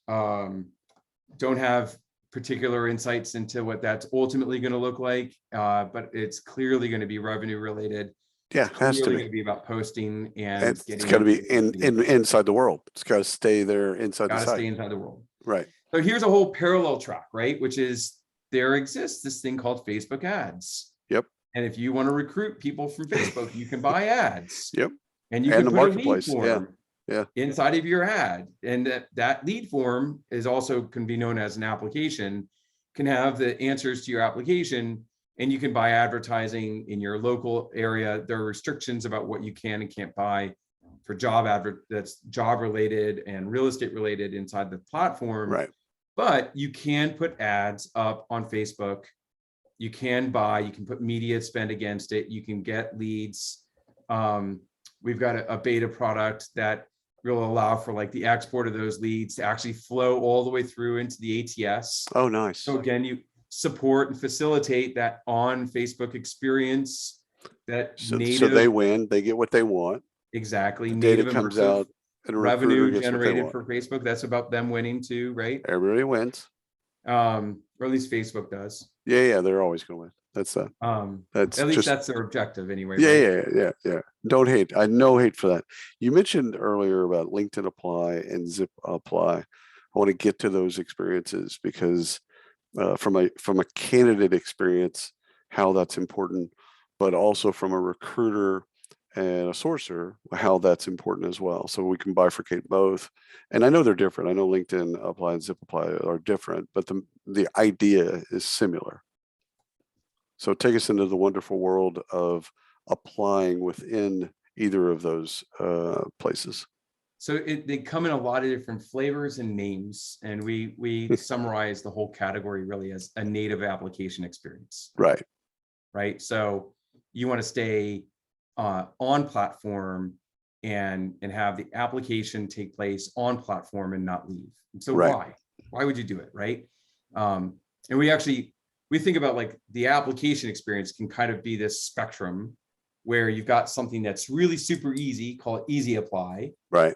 Don't have particular insights into what that's ultimately going to look like, but it's clearly going to be revenue related. Yeah, it has to be. Going to be about posting and it's got to be inside the world. It's got to stay there inside the site. Stay inside the world. Right. So here's a whole parallel track, right? Which is there exists this thing called Facebook ads. Yep. And if you want to recruit people from Facebook, you can buy ads. Yep. And you can the put marketplace. A lead form inside of your ad. And that lead form is also can be known as an application, can have the answers to your application, and you can buy advertising in your local area. There are restrictions about what you can and can't buy for that's job related and real estate related inside the platform. Right. But you can put ads up on Facebook. You can put media spend against it. You can get leads. We've got a beta product that will allow for like the export of those leads to actually flow all the way through into the ATS. Oh, nice. So again, you support and facilitate that on Facebook experience. So they win. They get what they want. Exactly. The data comes out. And revenue generated for Facebook. That's about them winning too, right? Everybody wins. Or at least Facebook does. Yeah. They're always going to win. That's at least that's their objective anyway. Yeah. Don't hate. I no hate for that. You mentioned earlier about LinkedIn Apply and Zip Apply. I want to get to those experiences because from a candidate experience, how that's important, but also from a recruiter and a sourcer, how that's important as well. So we can bifurcate both. And I know they're different. I know LinkedIn Apply and Zip Apply are different, but the idea is similar. So take us into the wonderful world of applying within either of those places. So they come in a lot of different flavors and names, and we summarize the whole category really as a native application experience. Right. So you want to stay on platform and have the application take place on platform and not leave. And so why would you do it? Right. And we think about like the application experience can kind of be this spectrum where you've got something that's really super easy, call it easy apply. Right.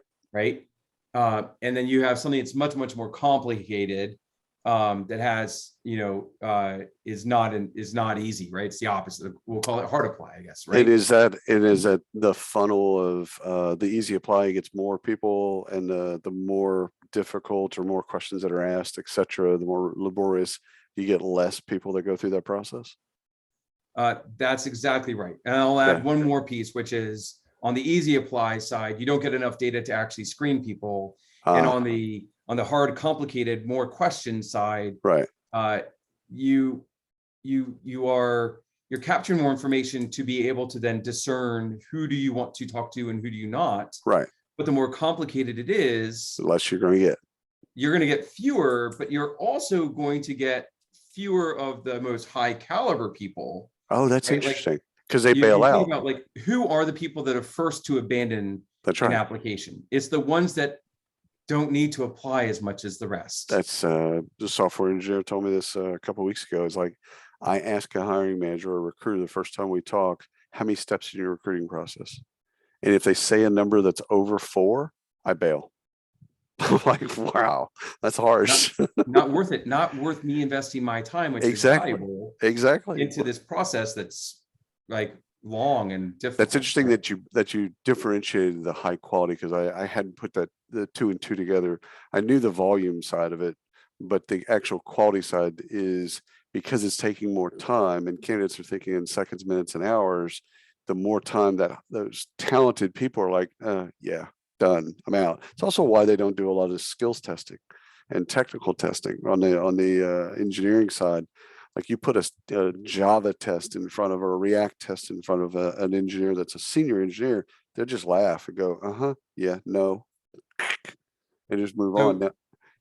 And then you have something that's much, much more complicated that has, is not easy, right? It's the opposite. We'll call it hard apply, I guess, right? It is that the funnel of the easy apply gets more people, and the more difficult or more questions that are asked, et cetera, the more laborious, you get less people that go through that process. That's exactly right. And I'll Yeah. add one more piece, which is on the easy apply side, you don't get enough data to actually screen people. And on the hard, complicated, more question side, Right. you're capturing more information to be able to then discern who do you want to talk to and who do you not. Right. But the more complicated it is, The less you're going to get. You're going to get fewer, but you're also going to get fewer of the most high caliber people. Oh, that's right? interesting, because they You bail think out. about, like, who are the people that are first to abandon That's an right. application? It's the ones that don't need to apply as much as the rest. That's the software engineer told me this a couple of weeks ago. It's like, I ask a hiring manager or a recruiter the first time we talk, how many steps in your recruiting process? And if they say a number that's over 4, I bail. I'm like, wow, that's harsh. Not worth it. Not worth me investing my time, which Exactly. is valuable, Exactly. into this process that's like long and difficult. That's interesting that you differentiated the high quality, because I hadn't put the 2 and 2 together. I knew the volume side of it, but the actual quality side is, because it's taking more time and candidates are thinking in seconds, minutes, and hours. The more time that those talented people are like, yeah, done, I'm out. It's also why they don't do a lot of skills testing and technical testing on the engineering side. Like, you put a Java test in front of, or a React test in front of an engineer that's a senior engineer, they'll just laugh and go, yeah, no, and just move on. Now,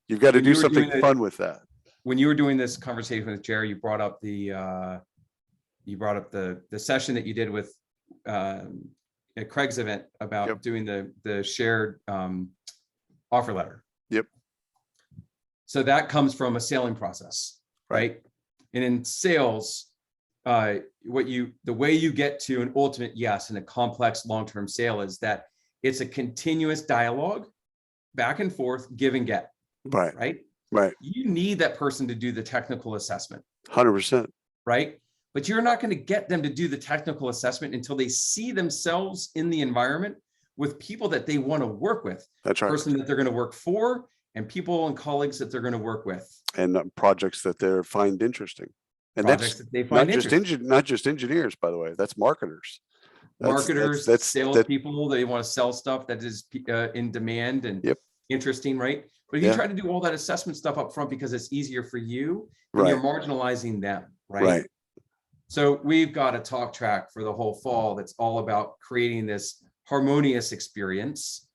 you've got to do something fun with that. When you were doing this conversation with Jerry, you brought up the session that you did with at Craig's event about doing the shared offer letter. Yep. So that comes from a selling process, right? And in sales, the way you get to an ultimate yes in a complex long-term sale is that it's a continuous dialogue, back and forth, give and get. Right. Right. Right. You need that person to do the technical assessment. 100%. Right. But you're not going to get them to do the technical assessment until they see themselves in the environment with people that they want to work with. That's right. Person that they're going to work for, and people and colleagues that they're going to work with. And projects that they find interesting. And projects that they find not just engineers, by the way. That's marketers. Marketers, salespeople. They want to sell stuff that is in demand and interesting, right? But if you try to do all that assessment stuff up front because it's easier for you, then you're marginalizing them, right? So we've got a talk track for the whole fall that's all about creating this harmonious experience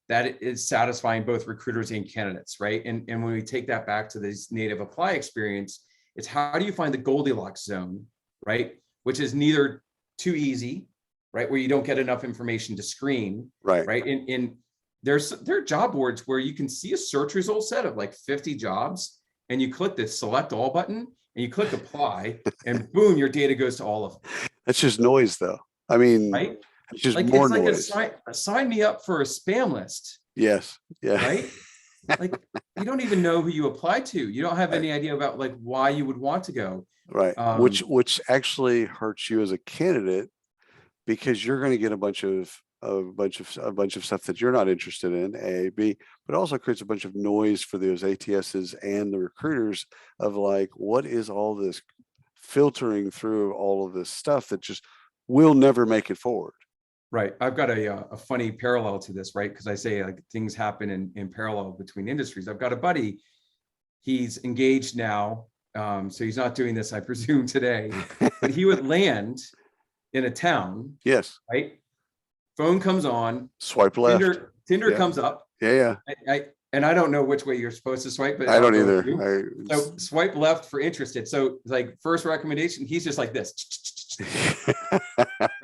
that is satisfying both recruiters and candidates, right? And when we take that back to this native apply experience, it's how do you find the Goldilocks zone, right? Which is neither too easy, right? Where you don't get enough information to screen, right? And there are job boards where you can see a search result set of like 50 jobs, and you click the select all button and you click apply, and boom, your data goes to all of them. That's just noise, though. I mean, right? It's just like, more noise. Sign me up for a spam list. Yes. Yeah. Right. Like, you don't even know who you apply to. You don't have any idea about like why you would want to go. Right. Which actually hurts you as a candidate, because you're going to get a bunch of stuff that you're not interested in, A, B, but also creates a bunch of noise for those ATSs and the recruiters of like, what is all this filtering through all of this stuff that just will never make it forward. Right. I've got a funny parallel to this, right? Because I say like things happen in parallel between industries. I've got a buddy, he's engaged now. So he's not doing this, I presume, today, but he would land in a town. Yes. Right. Phone comes on. Swipe left. Tinder comes up. Yeah. And I don't know which way you're supposed to swipe, but I don't either. So swipe left for interested. So like first recommendation, he's just like this.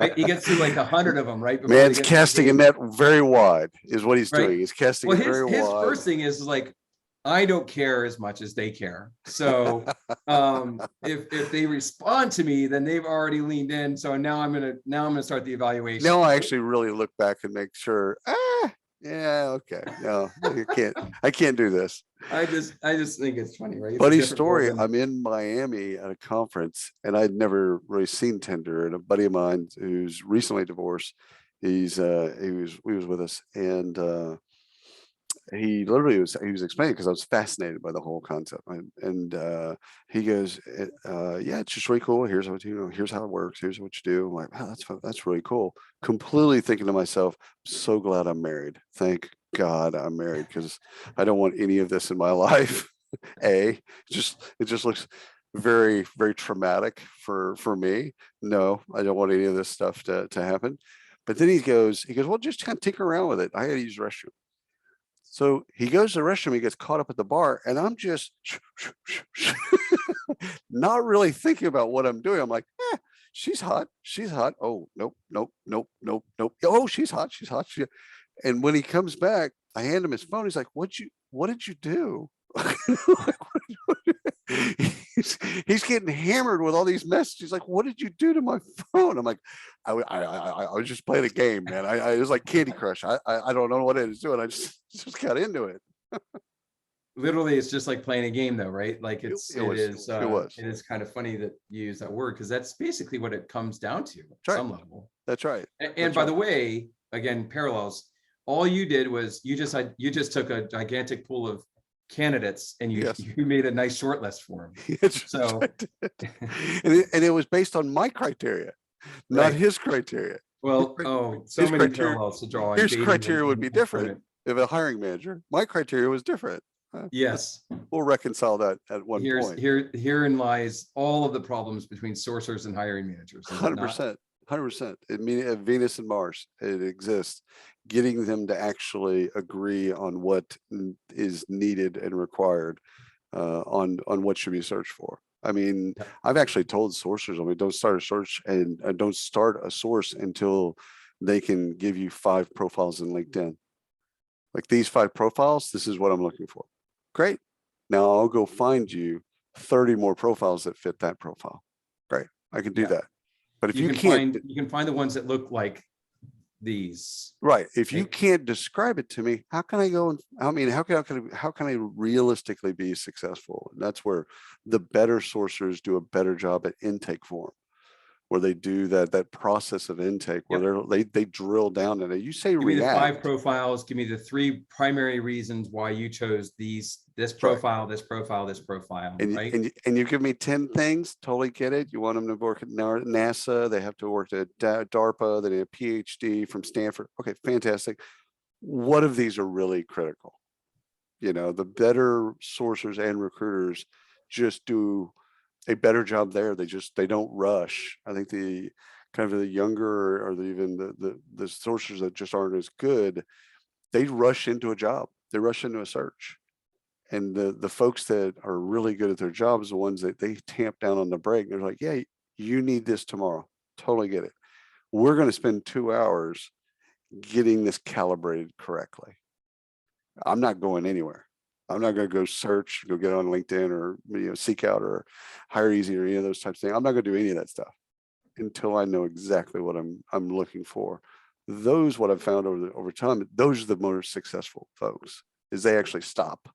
Right? He gets through like 100 of them, right? Man's casting a net very wide is what he's doing. He's casting it very wide. His first thing is like, I don't care as much as they care. So if they respond to me, then they've already leaned in. So now I'm gonna start the evaluation. Now I actually really look back and make sure. Yeah, okay. No, I can't do this. I just think it's funny, right? It's a Funny different world story. than I'm in Miami at a conference and I'd never really seen Tinder. And a buddy of mine who's recently divorced, he was with us and he literally he was explaining because I was fascinated by the whole concept. And he goes, yeah, it's just really cool. Here's what you know, here's how it works, here's what you do. I'm like, wow, that's really cool. Completely thinking to myself, so glad I'm married. Thank God I'm married because I don't want any of this in my life. It just looks very, very traumatic for me. No, I don't want any of this stuff to happen. But then he goes, well, just kind of tinker around with it. I got to use the restroom. So he goes to the restroom, he gets caught up at the bar, and I'm just not really thinking about what I'm doing. I'm like, she's hot. She's hot. Oh, nope, nope, nope, nope, nope. Oh, she's hot. She's hot. And when he comes back, I hand him his phone. He's like, what did you do? he's getting hammered with all these messages. He's like, what did you do to my phone? I'm like, I was just playing a game, man. It was like Candy Crush. I don't know what it is doing. I just got into it. literally it's just like playing a game though, right? Like It, it's it it was is it was. it is kind of funny that you use that word because that's basically what it comes down to at That's right. some level. That's right. And That's by right. the way, again, parallels, all you did was you just took a gigantic pool of candidates and you Yes. you made a nice short list for them. That's So right. And it was based on my criteria, not right. his criteria. His, Well, oh, so his many criteria, parallels to draw in his dating criteria would and be different employment. if a hiring manager. My criteria was different. Uh, Yes. we'll reconcile that at one point. Herein lies all of the problems between sourcers and hiring managers, is it not? 100%. 100%. It mean Venus and Mars. It exists. Getting them to actually agree on what is needed and required on what should be searched for. I mean, Yeah. I've actually told sourcers, I mean, don't start a search and don't start a source until they can give you 5 profiles in LinkedIn. Like these 5 profiles, this is what I'm looking for. Great. Now I'll go find you 30 more profiles that fit that profile. Great. I can do Yeah. that. But if you can't, You can find the ones that look like these. right, if you Right? can't describe it to me, how can I go and I mean, how can I realistically be successful? And that's where the better sourcers do a better job at intake form, where they do that process of intake where Yep. they drill down in it. You say Give me the 5 react. profiles. Give me the 3 primary reasons why you chose this That's right. profile, this profile, this profile, right? And you give me 10 things, totally get it. You want them to work at NASA, they have to work at DARPA, they need a PhD from Stanford. Okay, fantastic. What of these are really critical? You know, the better sourcers and recruiters just do a better job there. They don't rush. I think the kind of the younger or even the sourcers that just aren't as good, they rush into a job. They rush into a search. And the folks that are really good at their jobs, the ones that they tamp down on the brake, they're like, yeah, you need this tomorrow. Totally get it. We're going to spend 2 hours getting this calibrated correctly. I'm not going anywhere. I'm not going to go search, go get on LinkedIn or seek out or hire easy or any of those types of things. I'm not going to do any of that stuff until I know exactly what I'm looking for. Those what I've found over time, those are the most successful folks, is they actually stop.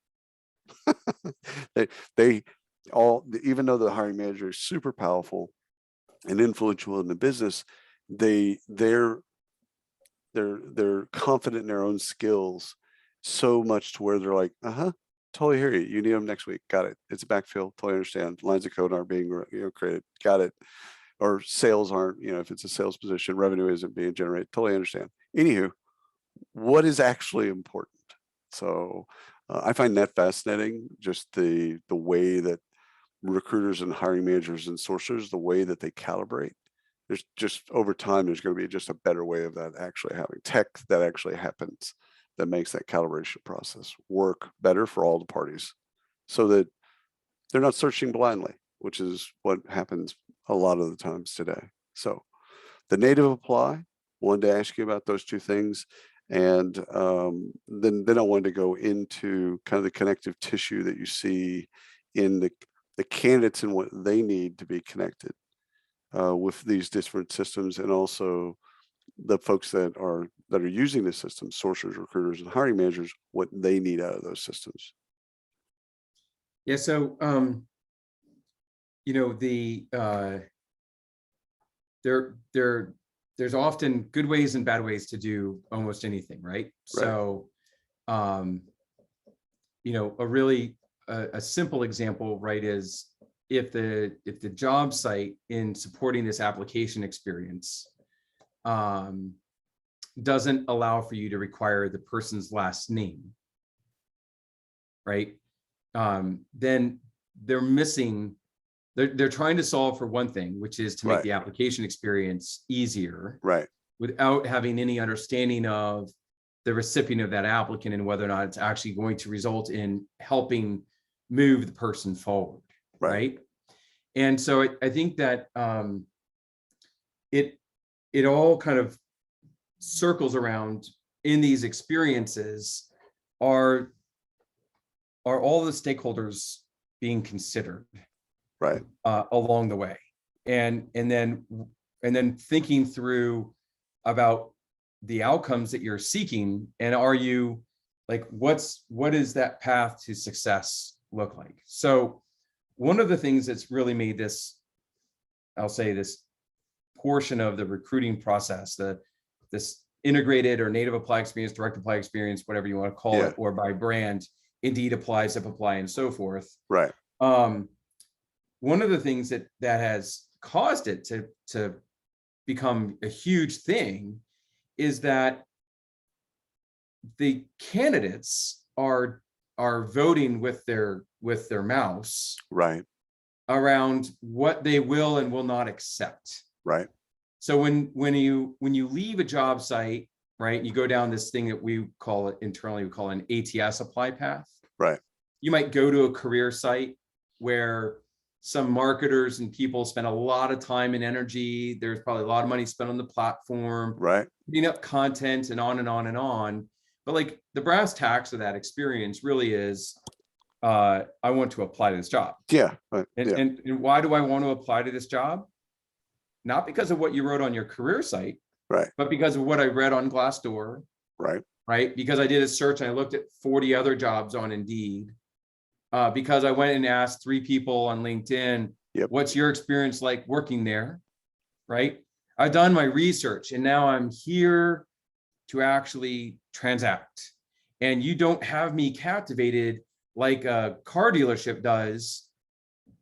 they all, even though the hiring manager is super powerful and influential in the business, they're confident in their own skills so much to where they're like, totally hear you. You need them next week. Got it. It's a backfill. Totally understand. Lines of code aren't being created. Got it. Or sales aren't, if it's a sales position, revenue isn't being generated. Totally understand. Anywho, what is actually important? So I find that fascinating. Just the way that recruiters and hiring managers and sourcers, the way that they calibrate. There's just over time, there's going to be just a better way of that actually having tech that actually happens that makes that calibration process work better for all the parties so that they're not searching blindly, which is what happens a lot of the times today. So the native apply, wanted to ask you about those 2 things. And then I wanted to go into kind of the connective tissue that you see in the candidates and what they need to be connected with these different systems, and also the folks that are using the system, sourcers, recruiters, and hiring managers, what they need out of those systems. Yeah. So, you know, there's often good ways and bad ways to do almost anything, right? Right. So, um, you know, a simple example, right, is if the job site in supporting this application experience doesn't allow for you to require the person's last name, right? Then they're missing. They're trying to solve for one thing, which is to make Right. the application experience easier, Right. without having any understanding of the recipient of that applicant and whether or not it's actually going to result in helping move the person forward, Right. right? And so I think that it all kind of circles around in these experiences. Are all the stakeholders being considered Right. along the way, and then thinking through about the outcomes that you're seeking, and are you like, what is that path to success look like? So one of the things that's really made this, I'll say, this portion of the recruiting process, this integrated or native apply experience, direct apply experience, whatever you want to call Yeah. it, or by brand, Indeed apply, Zip apply, and so forth. Right. One of the things that has caused it to become a huge thing is that the candidates are voting with their mouse Right. around what they will and will not accept. Right. So when you leave a job site, right, you go down this thing that we call it internally, we call an ATS apply path. Right. You might go to a career site where some marketers and people spend a lot of time and energy. There's probably a lot of money spent on the platform, Right. putting up content and on and on and on. But like the brass tacks of that experience really is, I want to apply to this job. Yeah. And why do I want to apply to this job? Not because of what you wrote on your career site, Right. but because of what I read on Glassdoor, Right. right? Because I did a search and I looked at 40 other jobs on Indeed. Because I went and asked 3 people on LinkedIn, Yep. What's your experience like working there, right? I've done my research and now I'm here to actually transact. And you don't have me captivated like a car dealership does,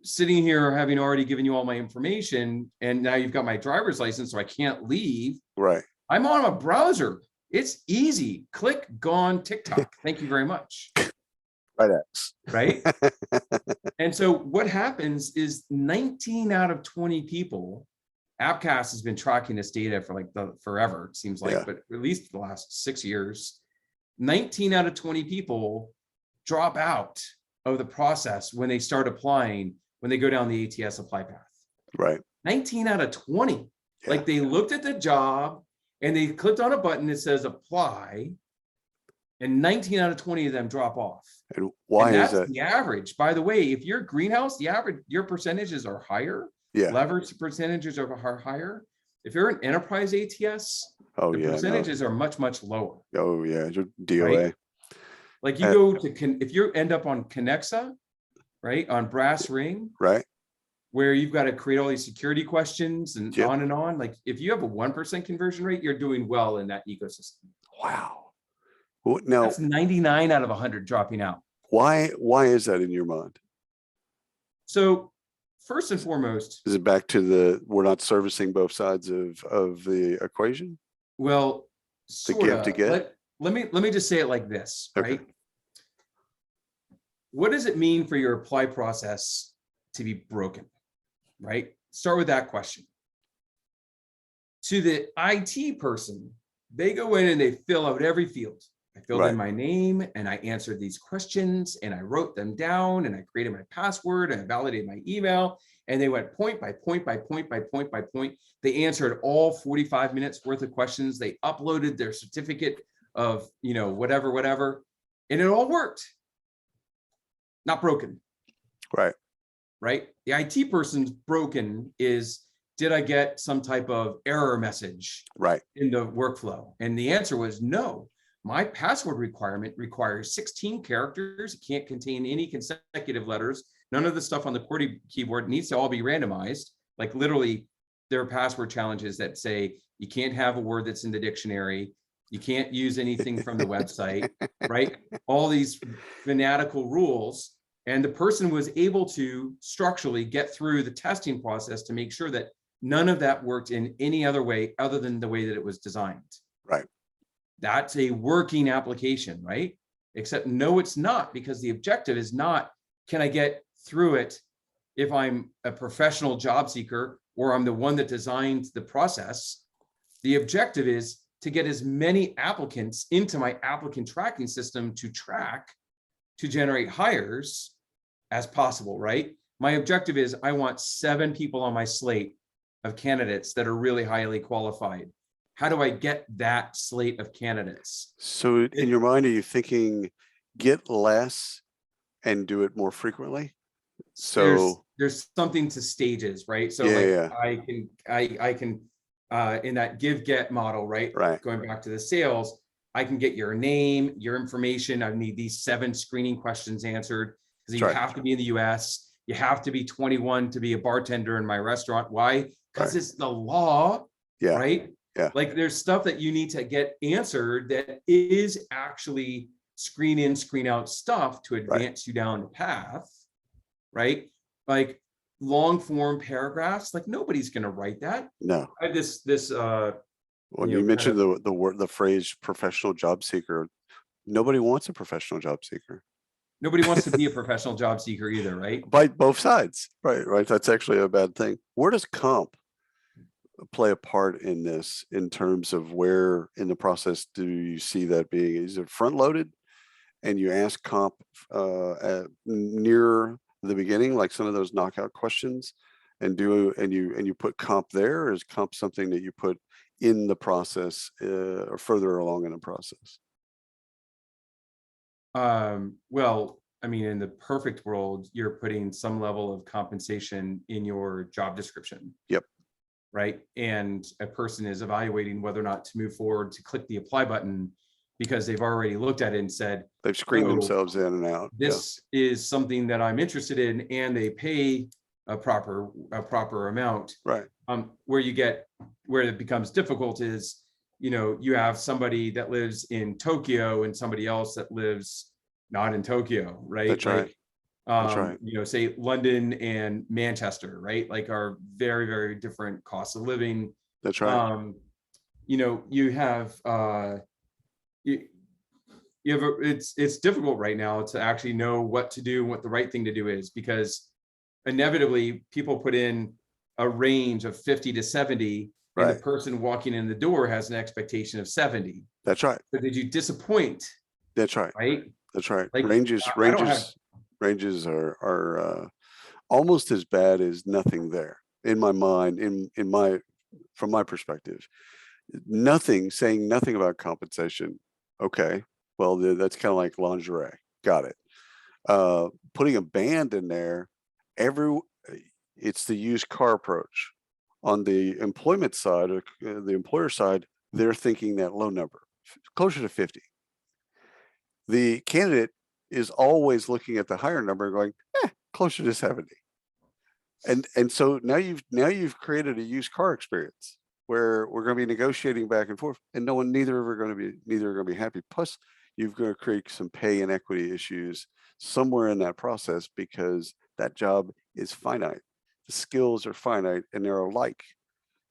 sitting here having already given you all my information, and now you've got my driver's license, so I can't leave. Right. I'm on a browser. It's easy. Click, gone, TikTok. Thank you very much. Right. And so what happens is 19 out of 20 people, Appcast has been tracking this data for like forever, it seems like, Yeah. but at least the last 6 years, 19 out of 20 people drop out of the process when they start applying, when they go down the ATS apply path. Right. 19 out of 20. Yeah. Like they looked at the job and they clicked on a button that says apply, and 19 out of 20 of them drop off. And why and is that's that? the average. By the way, if you're greenhouse, the average, your percentages are higher. Yeah. Leverage percentages are higher. If you're an enterprise ATS, Oh the yeah. percentages are much, much lower. Oh yeah. DOA. Right? Like you go to, if you end up on Connexa, right, on Brass Ring, Right. where you've got to create all these security questions and Yep. on and on. Like if you have a 1% conversion rate, you're doing well in that ecosystem. Wow. Now, That's 99 out of 100 dropping out. why is that in your mind? So first and foremost, Is it back to we're not servicing both sides of the equation? well, The give to get? Let me just say it like this, Okay. right? What does it mean for your apply process to be broken, right? Start with that question. To the IT person, they go in and they fill out every field. I filled in my name and I answered these questions and I wrote them down and I created my password and I validated my email, and they went point by point by point by point by point. They answered all 45 minutes worth of questions. They uploaded their certificate of, whatever, and it all worked. Not broken. Right. Right. The IT person's broken is, did I get some type of error message Right. in the workflow? And the answer was no. my password requirement requires 16 characters. It can't contain any consecutive letters. None of the stuff on the QWERTY keyboard needs to all be randomized. Like literally, there are password challenges that say you can't have a word that's in the dictionary. You can't use anything from the website, right? All these fanatical rules. And the person was able to structurally get through the testing process to make sure that none of that worked in any other way other than the way that it was designed. Right. That's a working application, right? Except no, it's not, because the objective is not, can I get through it if I'm a professional job seeker or I'm the one that designed the process. The objective is to get as many applicants into my applicant tracking system to track, to generate hires as possible, right? My objective is I want 7 people on my slate of candidates that are really highly qualified. How do I get that slate of candidates? So in your mind, are you thinking get less and do it more frequently? So there's something to stages, right? So yeah, like yeah, I can in that give get model, right? right. Going back to the sales, I can get your name, your information. I need these 7 screening questions answered because you That's right. have to be in the US. You have to be 21 to be a bartender in my restaurant. Why? Because Right. it's the law, Yeah, right? yeah. Like there's stuff that you need to get answered that is actually screen in, screen out stuff to advance you down the path, right? Like long form paragraphs, like nobody's going to write that. No. I have this When you you know, mentioned the phrase professional job seeker, nobody wants a professional job seeker. nobody wants to be a professional job seeker either, right? By both sides, right? Right. That's actually a bad thing. Where does comp play a part in this in terms of where in the process do you see that being? Is it front loaded and you ask comp near the beginning, like some of those knockout questions, and you put comp there, or is comp something that you put in the process or further along in the process? Well, I mean, in the perfect world, you're putting some level of compensation in your job description. Yep. Right. And a person is evaluating whether or not to move forward to click the apply button because they've already looked at it and said, They've screened oh, themselves in and out. this is something that I'm interested in, and they pay a proper amount. Right. Where it becomes difficult is, you have somebody that lives in Tokyo and somebody else that lives not in Tokyo, right? That's right. That's right. Say London and Manchester, right? Like are very, very different costs of living. That's right. You have it's difficult right now to actually know what to do and what the right thing to do is, because inevitably people put in a range of 50 to 70, and the person walking in the door has an expectation of 70. That's right. But did you disappoint? That's right. Right. That's right. Like, ranges are almost as bad as nothing there in my mind, from my perspective. Saying nothing about compensation. Okay, well, that's kind of like lingerie. Got it. Putting a band in there, it's the used car approach. On the employment side, or the employer side, they're thinking that low number, closer to 50. The candidate is always looking at the higher number and going, closer to 70. And so now you've created a used car experience where we're going to be negotiating back and forth, and neither are going to be happy. Plus, you've got to create some pay and equity issues somewhere in that process, because that job is finite. The skills are finite and they're alike.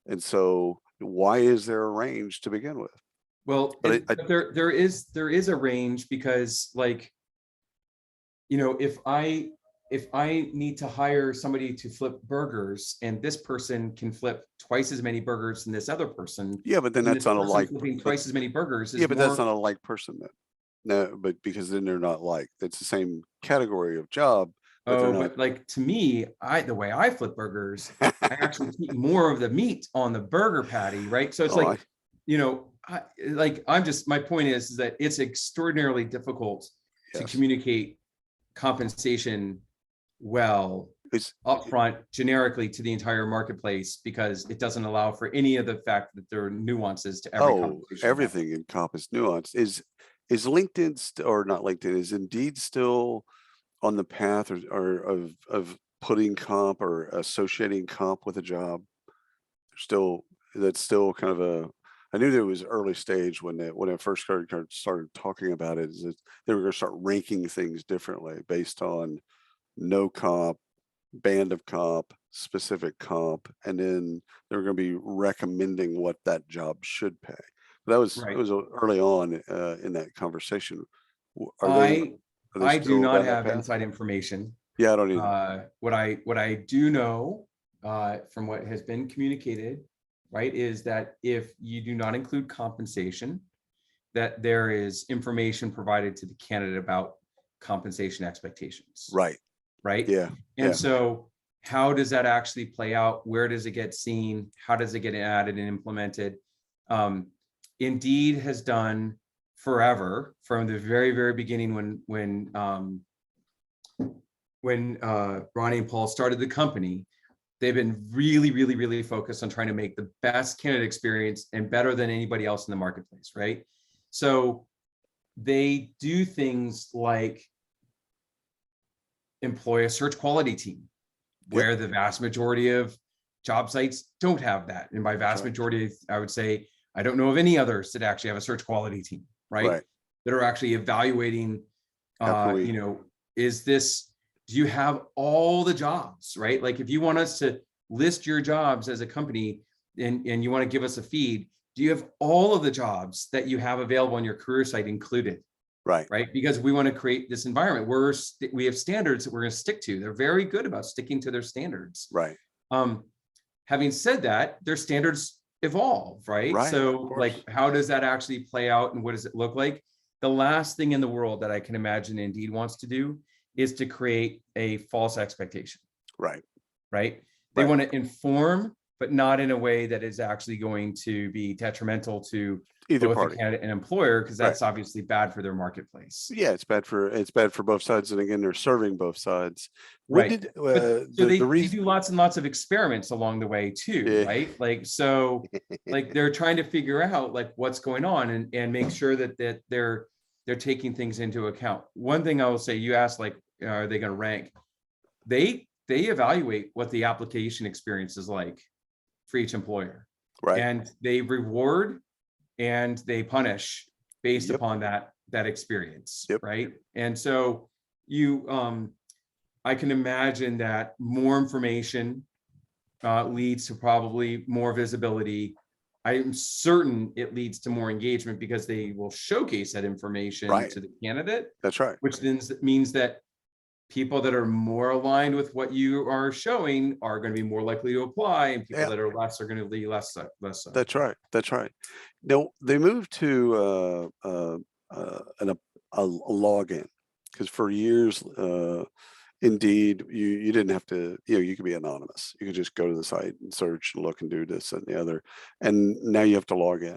And so why is there a range to begin with? Well, but there is a range, because if I need to hire somebody to flip burgers and this person can flip twice as many burgers than this other person. Yeah, but then that's not a like flipping twice as many burgers. Yeah, but that's not a like person then. No, but because then they're not like, that's the same category of job. But like to me, the way I flip burgers, I actually keep more of the meat on the burger patty, right? So it's my point is that it's extraordinarily difficult to communicate compensation well upfront generically to the entire marketplace, because it doesn't allow for any of the fact that there are nuances to every conversation. Everything in comp is nuance. is LinkedIn or not LinkedIn, is Indeed still on the path or of putting comp or associating comp with a job? Still, that's still kind of a, I knew that it was early stage when I first started talking about it, is that they were going to start ranking things differently based on no comp, band of comp, specific comp, and then they're going to be recommending what that job should pay. But that was, it Right. was early on in that conversation. Are I they I do still not down that have path? inside information. Yeah, I don't either. What I do know from what has been communicated, right, is that if you do not include compensation, that there is information provided to the candidate about compensation expectations, Right. right? Yeah. And Yeah. so how does that actually play out? Where does it get seen? How does it get added and implemented? Um, Indeed has done forever, from the very beginning when Ronnie and Paul started the company. They've been really focused on trying to make the best candidate experience and better than anybody else in the marketplace, right? So they do things like employ a search quality team, Yep. where the vast majority of job sites don't have that. And by vast Right. majority, I would say I don't know of any others that actually have a search quality team, right? Right. That are actually evaluating, How can we? is this, do you have all the jobs, right? Like if you want us to list your jobs as a company and you want to give us a feed, do you have all of the jobs that you have available on your career site included? Right. Right? Because we want to create this environment where we have standards that we're going to stick to. They're very good about sticking to their standards. Right. Having said that, their standards evolve, right? Right. Of So course. like, how does that actually play out and what does it look like? The last thing in the world that I can imagine Indeed wants to do is to create a false expectation, Right. right? They Right. want to inform, but not in a way that is actually going to be detrimental to Either both the party. candidate and employer, because Right. that's obviously bad for their marketplace. Yeah, it's bad for both sides, and again, they're serving both sides. When Right. did But so the they reason? do lots and lots of experiments along the way too, Yeah. right? Like, so like they're trying to figure out like what's going on and make sure that they're taking things into account. One thing I will say, you asked like, are they going to rank? They evaluate what the application experience is like for each employer, Right. and they reward and they punish based Yep. upon that experience, Yep. right? And so you I can imagine that more information leads to probably more visibility. I am certain it leads to more engagement because they will showcase that information Right. to the candidate, That's right. which then means that people that are more aligned with what you are showing are going to be more likely to apply, and people Yeah. that are less are going to be less so. That's right. That's right. Now they moved to a login, because for years, Indeed, you didn't have to, you could be anonymous. You could just go to the site and search and look and do this and the other. And now you have to log in.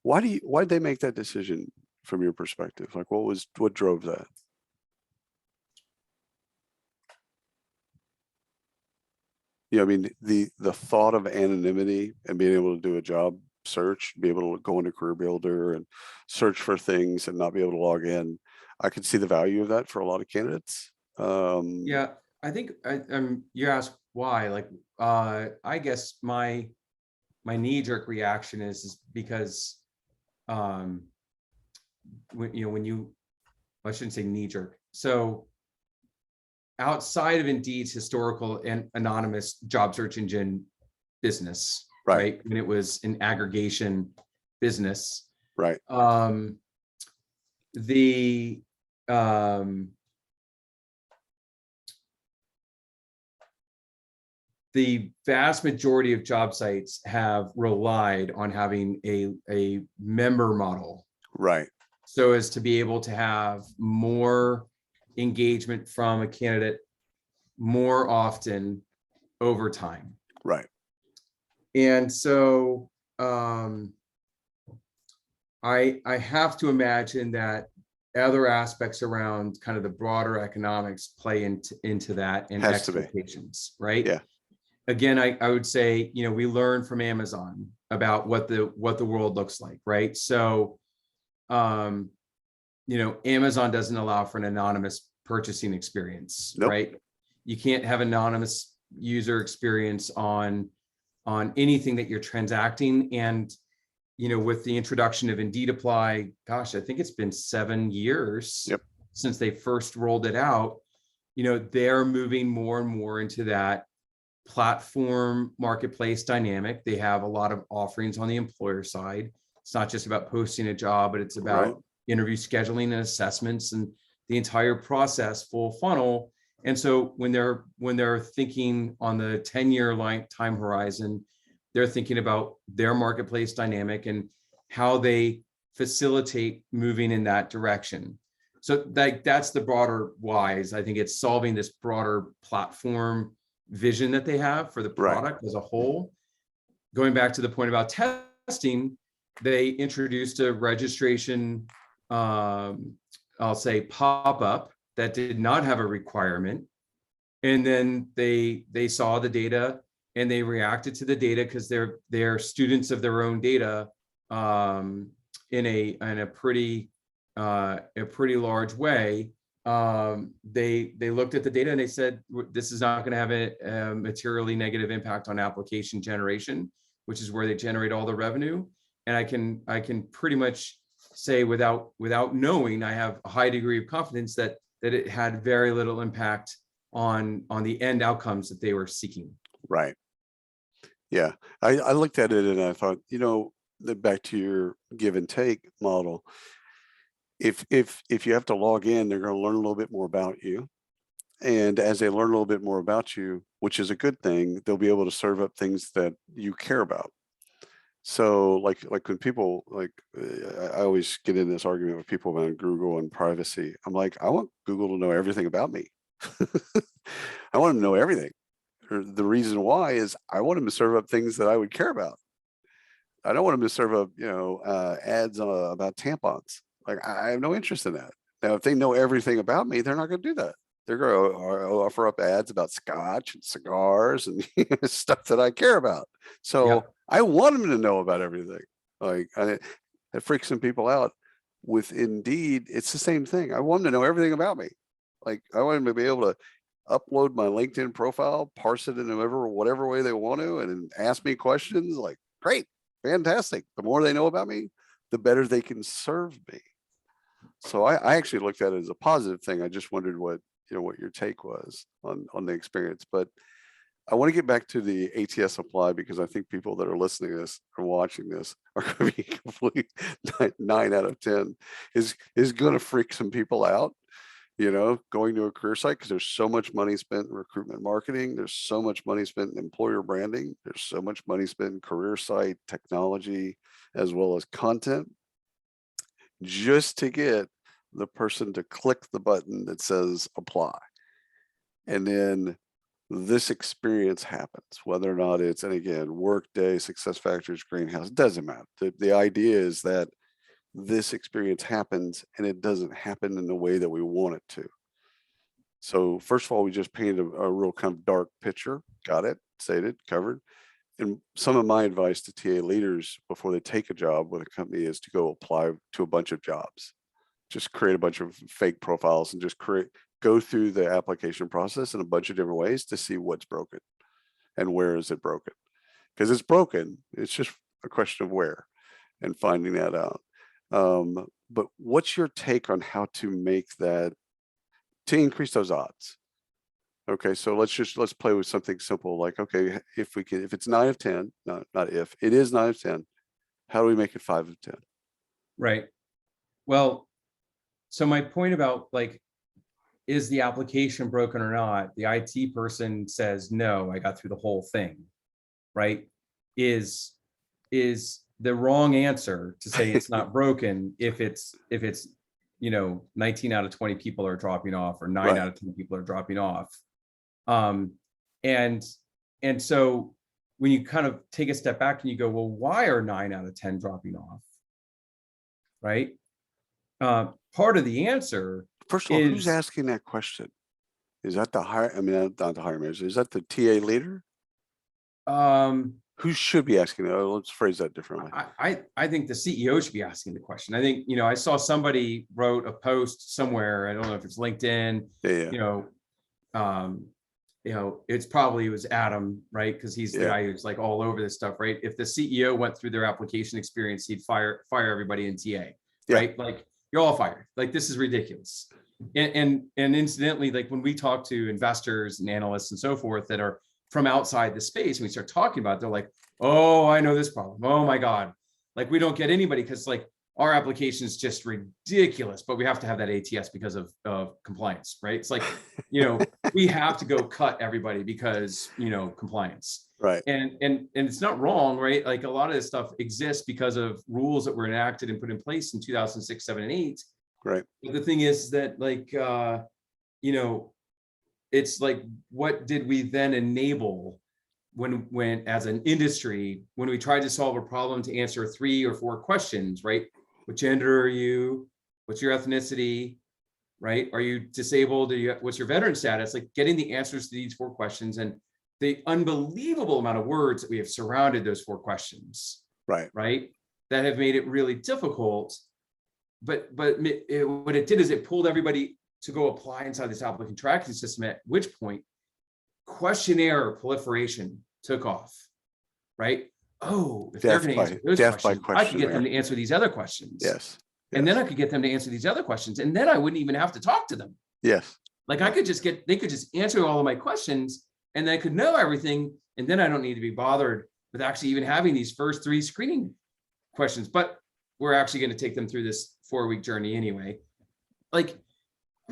Why did they make that decision from your perspective? Like what drove that? I mean, the thought of anonymity and being able to do a job search, be able to go into Career Builder and search for things and not be able to log in. I could see the value of that for a lot of candidates. Yeah, I think you asked why. Like, I guess my knee-jerk reaction is because um, when I shouldn't say knee-jerk. So outside of Indeed's historical and anonymous job search engine business, Right. right? When it was an aggregation business, Right. the the vast majority of job sites have relied on having a member model, Right. so as to be able to have more engagement from a candidate more often over time. Right. And so I have to imagine that other aspects around kind of the broader economics play into that, and Has to be. expectations, right? Yeah. Again, I would say, we learn from Amazon about what the world looks like, right? So um, Amazon doesn't allow for an anonymous purchasing experience, Nope. right? You can't have anonymous user experience on anything that you're transacting. And with the introduction of Indeed Apply, gosh, I think it's been 7 years Yep. since they first rolled it out. They're moving more and more into that platform marketplace dynamic. They have a lot of offerings on the employer side. It's not just about posting a job, but it's about Right. interview scheduling and assessments and the entire process, full funnel. And so when they're thinking on the 10-year time horizon, they're thinking about their marketplace dynamic and how they facilitate moving in that direction. So that's the broader whys. I think it's solving this broader platform vision that they have for the Right. product as a whole. Going back to the point about testing, they introduced a registration, I'll say pop-up that did not have a requirement. And then they saw the data and they reacted to the data because they're students of their own data, in a pretty large way. They looked at the data and they said, this is not going to have a materially negative impact on application generation, which is where they generate all the revenue. And I can pretty much say without knowing, I have a high degree of confidence that it had very little impact on the end outcomes that they were seeking. Right. Yeah. I looked at it and I thought, back to your give and take model. If you have to log in, they're going to learn a little bit more about you. And as they learn a little bit more about you, which is a good thing, they'll be able to serve up things that you care about. So like when people I always get in this argument with people about Google and privacy. I'm like, I want Google to know everything about me. I want them to know everything. The reason why is I want them to serve up things that I would care about. I don't want them to serve up, ads about tampons. Like I have no interest in that. Now, if they know everything about me, they're not going to do that. They're going to offer up ads about scotch and cigars and stuff that I care about. So Yep. I want them to know about everything. It freaks some people out. With Indeed, it's the same thing. I want them to know everything about me. Like I want them to be able to upload my LinkedIn profile, parse it in whatever way they want to, and ask me questions. Like, great, fantastic. The more they know about me, the better they can serve me. So I actually looked at it as a positive thing. I just wondered what your take was on the experience. But I want to get back to the ATS apply because I think people that are listening to this or watching this are going to be complete 9 out of 10 is going to freak some people out. Going to a career site because there's so much money spent in recruitment marketing. There's so much money spent in employer branding. There's so much money spent in career site technology as well as content just to get the person to click the button that says apply. And then this experience happens, whether or not it's, and again, Workday, SuccessFactors, Greenhouse, doesn't matter. The idea is that this experience happens and it doesn't happen in the way that we want it to. So first of all, we just painted a real kind of dark picture. Got it, stated, covered. And some of my advice to TA leaders before they take a job with a company is to go apply to a bunch of jobs. Just create a bunch of fake profiles and just go through the application process in a bunch of different ways to see what's broken and where is it broken. Because it's broken. It's just a question of where and finding that out. But what's your take on how to make that, to increase those odds? Okay, so let's play with something simple like, okay, if it's 9 of 10, not if, it is 9 of 10, how do we make it 5 of 10? Right. Well, so my point about is the application broken or not? The IT person says, no, I got through the whole thing, right? Is the wrong answer to say it's not broken if it's 19 out of 20 people are dropping off or 9 Right. out of 10 people are dropping off. And so when you kind of take a step back and you go, well, why are 9 out of 10 dropping off? Right. Part of the answer. First of all, who's asking that question? Is that not the hiring manager? Is that the TA leader? Who should be asking? Oh, let's phrase that differently. I think the CEO should be asking the question. I think, I saw somebody wrote a post somewhere. I don't know if it's LinkedIn, Yeah, you know, um, it's probably it was Adam, right? Because he's the yeah, guy who's like all over this stuff, right? If the CEO went through their application experience, he'd fire everybody in TA, yeah, right? Like you're all fired. Like this is ridiculous. And incidentally, like when we talk to investors and analysts and so forth that are from outside the space, and we start talking about it, they're like, oh, I know this problem. Oh my God. Like we don't get anybody because like our application is just ridiculous, but we have to have that ATS because of compliance, right? It's like, we have to go cut everybody because, compliance. right, And it's not wrong, right? Like a lot of this stuff exists because of rules that were enacted and put in place in 2006, 7, and 8. right. But the thing is that like, it's like, what did we then enable when as an industry, when we tried to solve a problem to answer 3 or 4 questions, right? What gender are you? What's your ethnicity? Right? Are you disabled? What's your veteran status? Like getting the answers to these 4 questions and the unbelievable amount of words that we have surrounded those 4 questions, Right. right? That have made it really difficult. But what it did is it pulled everybody to go apply inside this applicant tracking system, at which point questionnaire proliferation took off, right? Oh, if they're going to answer those questions, I could get them to answer these other questions. Yes. And then I could get them to answer these other questions. And then I wouldn't even have to talk to them. Yes. Like they could just answer all of my questions and then I could know everything. And then I don't need to be bothered with actually even having these first 3 screening questions. But we're actually going to take them through this 4-week journey anyway. Like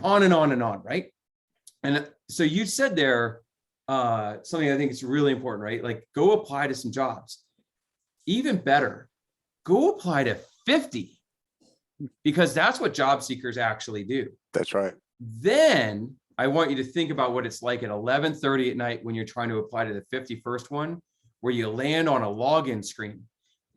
on and on and on, right? And so you said there, something I think is really important, right? Like go apply to some jobs. Even better, go apply to 50, because that's what job seekers actually do. That's right. Then I want you to think about what it's like at 11:30 at night when you're trying to apply to the 51st one, where you land on a login screen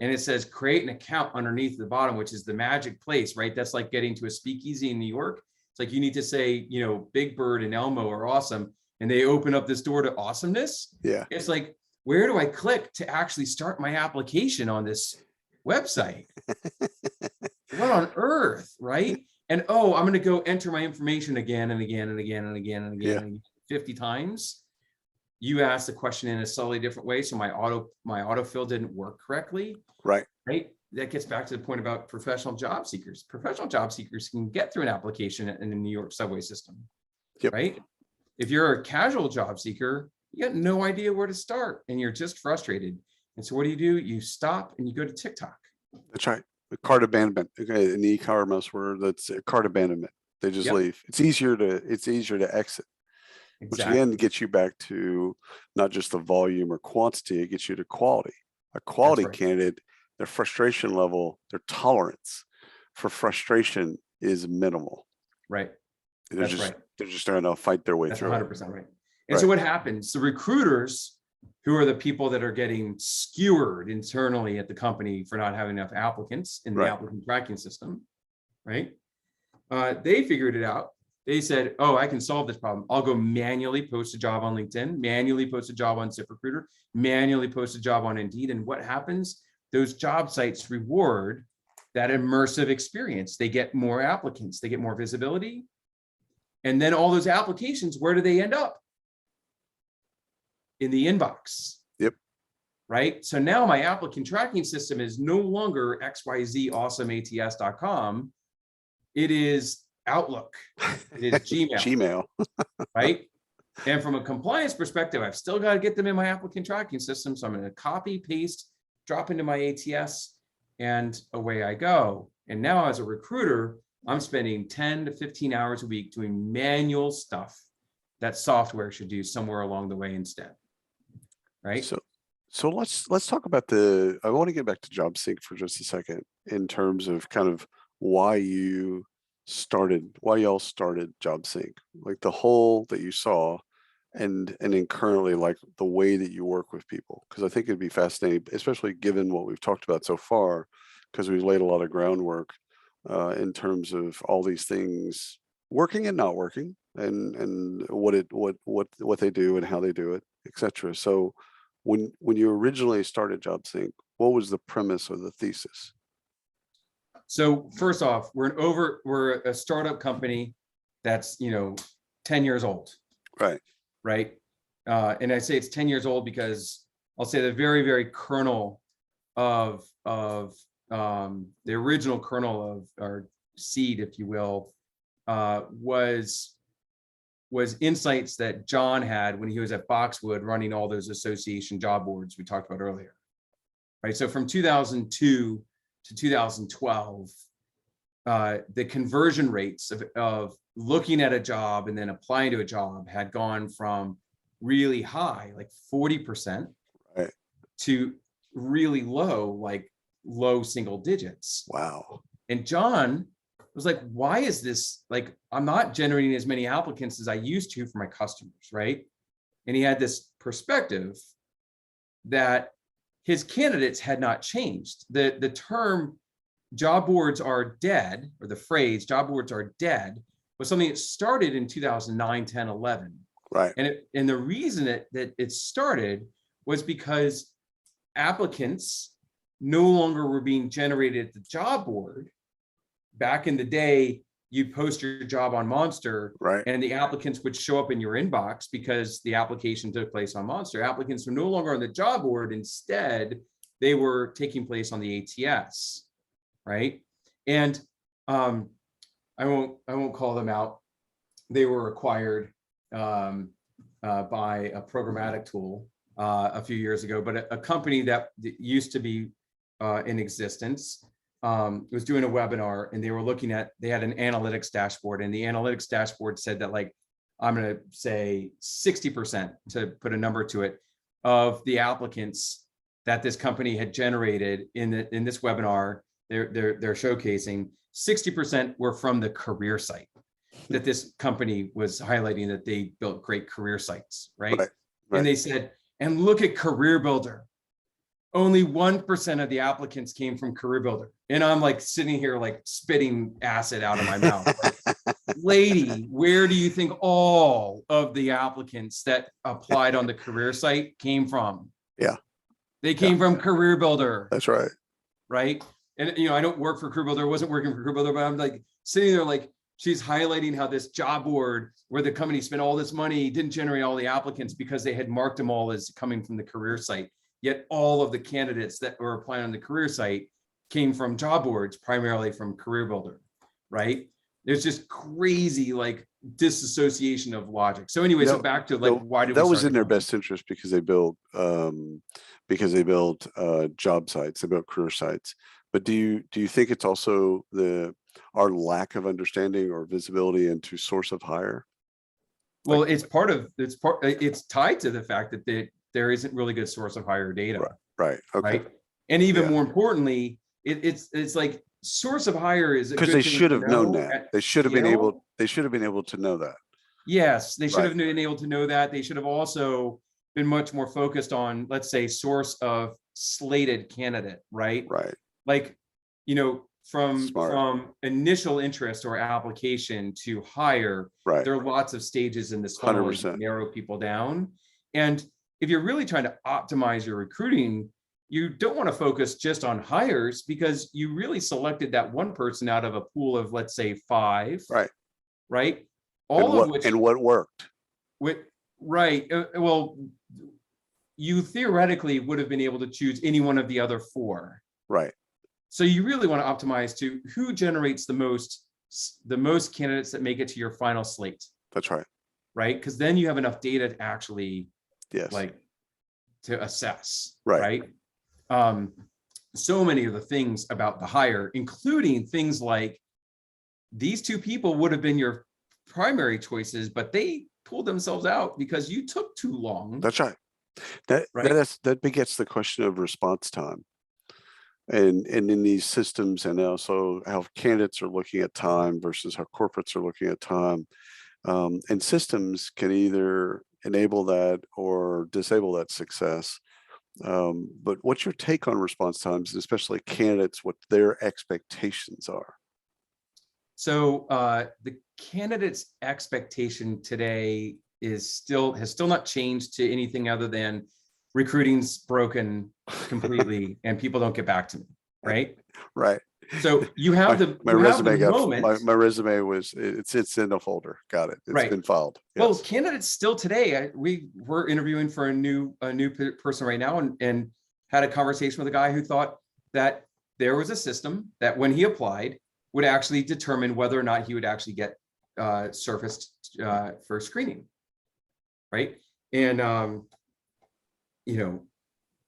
and it says create an account underneath the bottom, which is the magic place, right? That's like getting to a speakeasy in New York. It's like you need to say, Big Bird and Elmo are awesome, and they open up this door to awesomeness. Yeah. It's like, where do I click to actually start my application on this website? What on earth, right? And I'm going to go enter my information again and again and again and again and again, Yeah. and again 50 times. You asked the question in a slightly different way, so my autofill didn't work correctly. Right. Right. That gets back to the point about professional job seekers. Professional job seekers can get through an application in the New York subway system. Yep. Right. If you're a casual job seeker, you got no idea where to start and you're just frustrated. And so what do? You stop and you go to TikTok. That's right. Cart abandonment. Okay, in the e-commerce word, that's cart abandonment. They just leave. It's easier to exit. Exactly. Which again gets you back to not just the volume or quantity, it gets you to quality. A quality candidate, their frustration level, their tolerance for frustration is minimal. Right. They're just going to fight their way through. 100% right. And so what happens? The recruiters, who are the people that are getting skewered internally at the company for not having enough applicants in the applicant tracking system, right? They figured it out. They said, I can solve this problem. I'll go manually post a job on LinkedIn, manually post a job on ZipRecruiter, manually post a job on Indeed. And what happens? Those job sites reward that immersive experience. They get more applicants, they get more visibility. And then all those applications, where do they end up? In the inbox. Yep. Right. So now my applicant tracking system is no longer xyzawesomeats.com. It is Outlook. It is Gmail. Right. And from a compliance perspective, I've still got to get them in my applicant tracking system. So I'm going to copy, paste, drop into my ATS, and away I go. And now as a recruiter, I'm spending 10 to 15 hours a week doing manual stuff that software should do somewhere along the way instead. Right. So let's talk about I want to get back to JobSync for just a second in terms of kind of why y'all started JobSync, like the whole that you saw, and then currently like the way that you work with people, because I think it'd be fascinating, especially given what we've talked about so far, because we've laid a lot of groundwork in terms of all these things working and not working, and what they do and how they do it, etc. So when you originally started JobSync, what was the premise or the thesis? So first off, we're a startup company that's 10 years old, Right. right? And I say it's 10 years old because I'll say the very, very kernel of the original kernel of our seed, if you will, was insights that John had when he was at Boxwood running all those association job boards we talked about earlier, right? So from 2002 to 2012, the conversion rates of looking at a job and then applying to a job had gone from really high, like 40%, Right. to really low, like low single digits. Wow. And John was like, why is this, like, I'm not generating as many applicants as I used to for my customers, right? And he had this perspective that his candidates had not changed. The term job boards are dead, or the phrase job boards are dead, was something that started in 2009, 10, 11. Right. And the reason that it started was because applicants no longer were being generated at the job board. Back in the day, you post your job on Monster, Right. and the applicants would show up in your inbox because the application took place on Monster. Applicants were no longer on the job board. Instead, they were taking place on the ATS, right? And I won't call them out. They were acquired by a programmatic tool a few years ago, but a company that used to be in existence was doing a webinar, and they had an analytics dashboard, and the analytics dashboard said that, like, I'm going to say 60%, to put a number to it, of the applicants that this company had generated in this webinar they're showcasing, 60% were from the career site, that this company was highlighting that they built great career sites, right? Right. And they said, and look at Career Builder. Only 1% of the applicants came from Career Builder. And I'm like sitting here like spitting acid out of my mouth. Like, lady, where do you think all of the applicants that applied on the career site came from? Yeah. They came from Career Builder. That's right. Right. And I don't work for Career Builder, wasn't working for Career Builder, but I'm like sitting there like, she's highlighting how this job board where the company spent all this money didn't generate all the applicants because they had marked them all as coming from the career site. Yet all of the candidates that were applying on the career site came from job boards, primarily from Career Builder, right? There's just crazy like disassociation of logic. So anyway, so back to like, why did that we was start in their best interest because they built job sites, they built career sites. But do you think it's also our lack of understanding or visibility into source of hire? Well, it's tied to the fact that there isn't really good source of hire data. Right. Okay. Right. And even more importantly, it's like source of hire is because they should have known that. They should have been able to know that. Yes, they should have been able to know that. They should have also been much more focused on, let's say, source of slated candidate, right? Right. Like, from initial interest or application to hire, right, there are lots of stages in this funnel to narrow people down. And if you're really trying to optimize your recruiting, you don't want to focus just on hires because you really selected that one person out of a pool of, let's say, 5. Right. All of which. And what worked. Right. Well, you theoretically would have been able to choose any one of the other 4. Right. So you really want to optimize to who generates the most candidates that make it to your final slate. That's right. Right. Because then you have enough data to actually to assess. Right. So many of the things about the hire, including things like these 2 people would have been your primary choices, but they pulled themselves out because you took too long. That's right. That begets the question of response time. And in these systems, and also how candidates are looking at time versus how corporates are looking at time. And systems can either enable that or disable that success. But what's your take on response times, especially candidates, what their expectations are? So the candidate's expectation today has still not changed to anything other than recruiting's broken completely and people don't get back to me, right? Right. So you have My you have resume the got moment, my resume was it's in a folder. Got it. It's right? been filed. Well, Yes. candidates still today, we're interviewing for a new person right now, and had a conversation with a guy who thought that there was a system that when he applied would actually determine whether or not he would actually get surfaced for screening, right? And you know,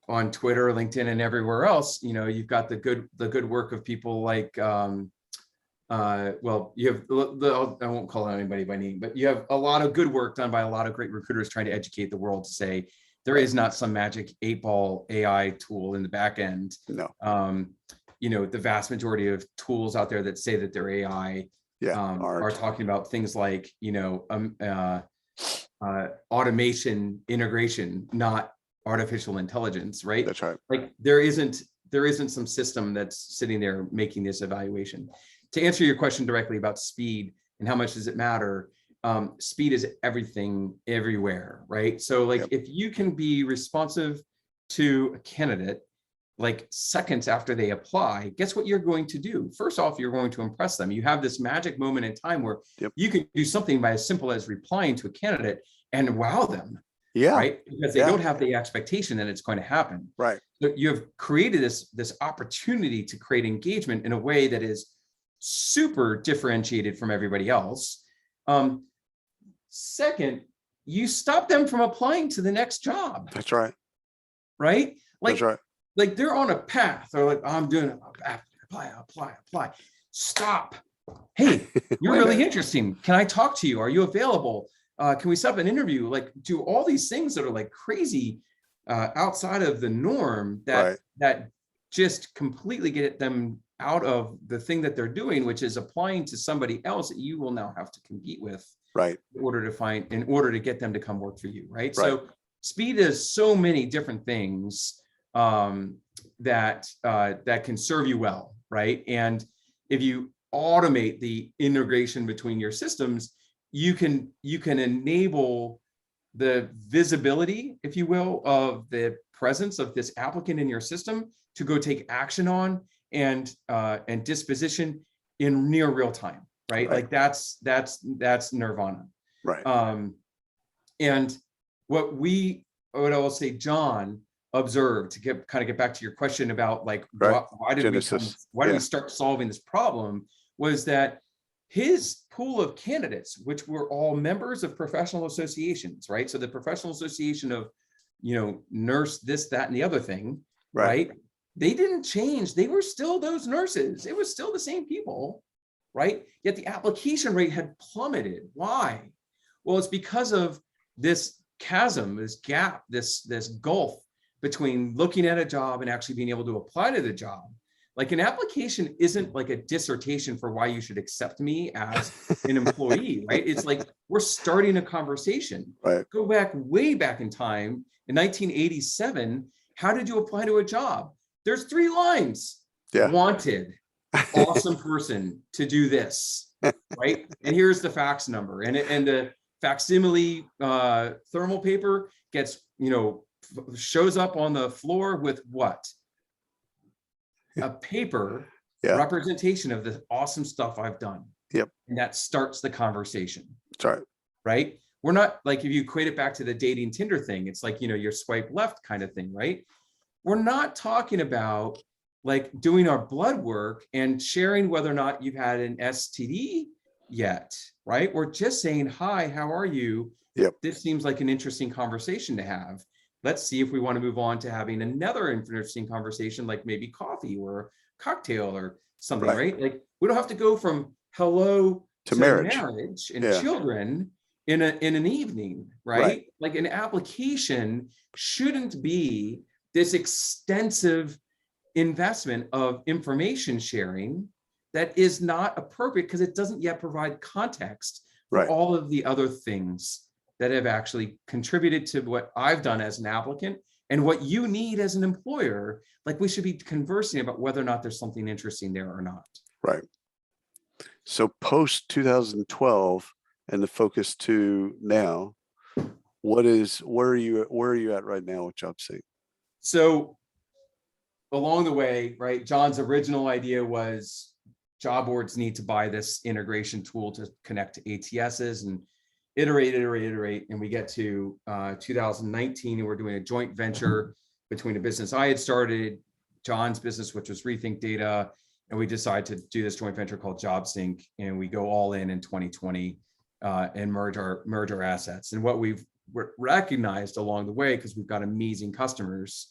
on Twitter, LinkedIn, and everywhere else, you know, you've got the good work of people like well, you have I won't call anybody by name, but you have a lot of good work done by a lot of great recruiters trying to educate the world to say there is not some magic 8-ball AI tool in the back end. No. You know, the vast majority of tools out there that say that they're AI are talking about things like, you know, automation integration, not artificial intelligence, right? That's right. Like there isn't some system that's sitting there making this evaluation. To answer your question directly about speed and how much does it matter, speed is everything everywhere, right? So like if you can be responsive to a candidate like seconds after they apply, guess what you're going to do? First off, you're going to impress them. You have this magic moment in time where you can do something by as simple as replying to a candidate and wow them. Yeah. Right. Because they don't have the expectation that it's going to happen. Right. So you have created this opportunity to create engagement in a way that is super differentiated from everybody else. Second, you stop them from applying to the next job. That's right. Right. Like, that's right. Like they're on a path. They're like, I'm doing it. Apply. Stop. Hey, you're really interesting. Can I talk to you? Are you available? Can we set up an interview? Like do all these things that are like crazy outside of the norm that just completely get them out of the thing that they're doing, which is applying to somebody else that you will now have to compete with in order to get them to come work for you. Right. So speed is so many different things that can serve you well, right? And if you automate the integration between your systems, you can enable the visibility, if you will, of the presence of this applicant in your system to go take action on and disposition in near real time, right? Like that's nirvana, right? And what I will say, John observed to get back to your question about like why did we start solving this problem, was that his pool of candidates, which were all members of professional associations, right? So the professional association of, you know, nurse this, that, and the other thing, right? They didn't change. They were still those nurses. It was still the same people, right? Yet the application rate had plummeted. Why? Well, it's because of this chasm, this gap, this gulf between looking at a job and actually being able to apply to the job. Like an application isn't like a dissertation for why you should accept me as an employee, right? It's like we're starting a conversation. Go back way back in time, in 1987, how did you apply to a job? There's 3 lines. Wanted, awesome person to do this, right? And here's the fax number. And the facsimile thermal paper gets, you know, shows up on the floor with what? A paper representation of the awesome stuff I've done. And that starts the conversation. Right? We're not like, if you equate it back to the dating Tinder thing, it's like, you know, your swipe left kind of thing, right? We're not talking about like doing our blood work and sharing whether or not you've had an STD yet, right? We're just saying, hi, how are you? This seems like an interesting conversation to have. Let's see if we want to move on to having another interesting conversation, like maybe coffee or cocktail or something, right? Like we don't have to go from hello to marriage and children in an evening, right? Like an application shouldn't be this extensive investment of information sharing that is not appropriate because it doesn't yet provide context for all of the other things that have actually contributed to what I've done as an applicant and what you need as an employer. Like we should be conversing about whether or not there's something interesting there or not. So post 2012 and the focus to now, where are you at right now with JobSync? So along the way, right, John's original idea was job boards need to buy this integration tool to connect to ATSs and iterate, and we get to 2019, and we're doing a joint venture between a business I had started, John's business, which was Rethink Data, and we decided to do this joint venture called JobSync, and we go all in 2020 and merge our assets. And what we've recognized along the way, because we've got amazing customers,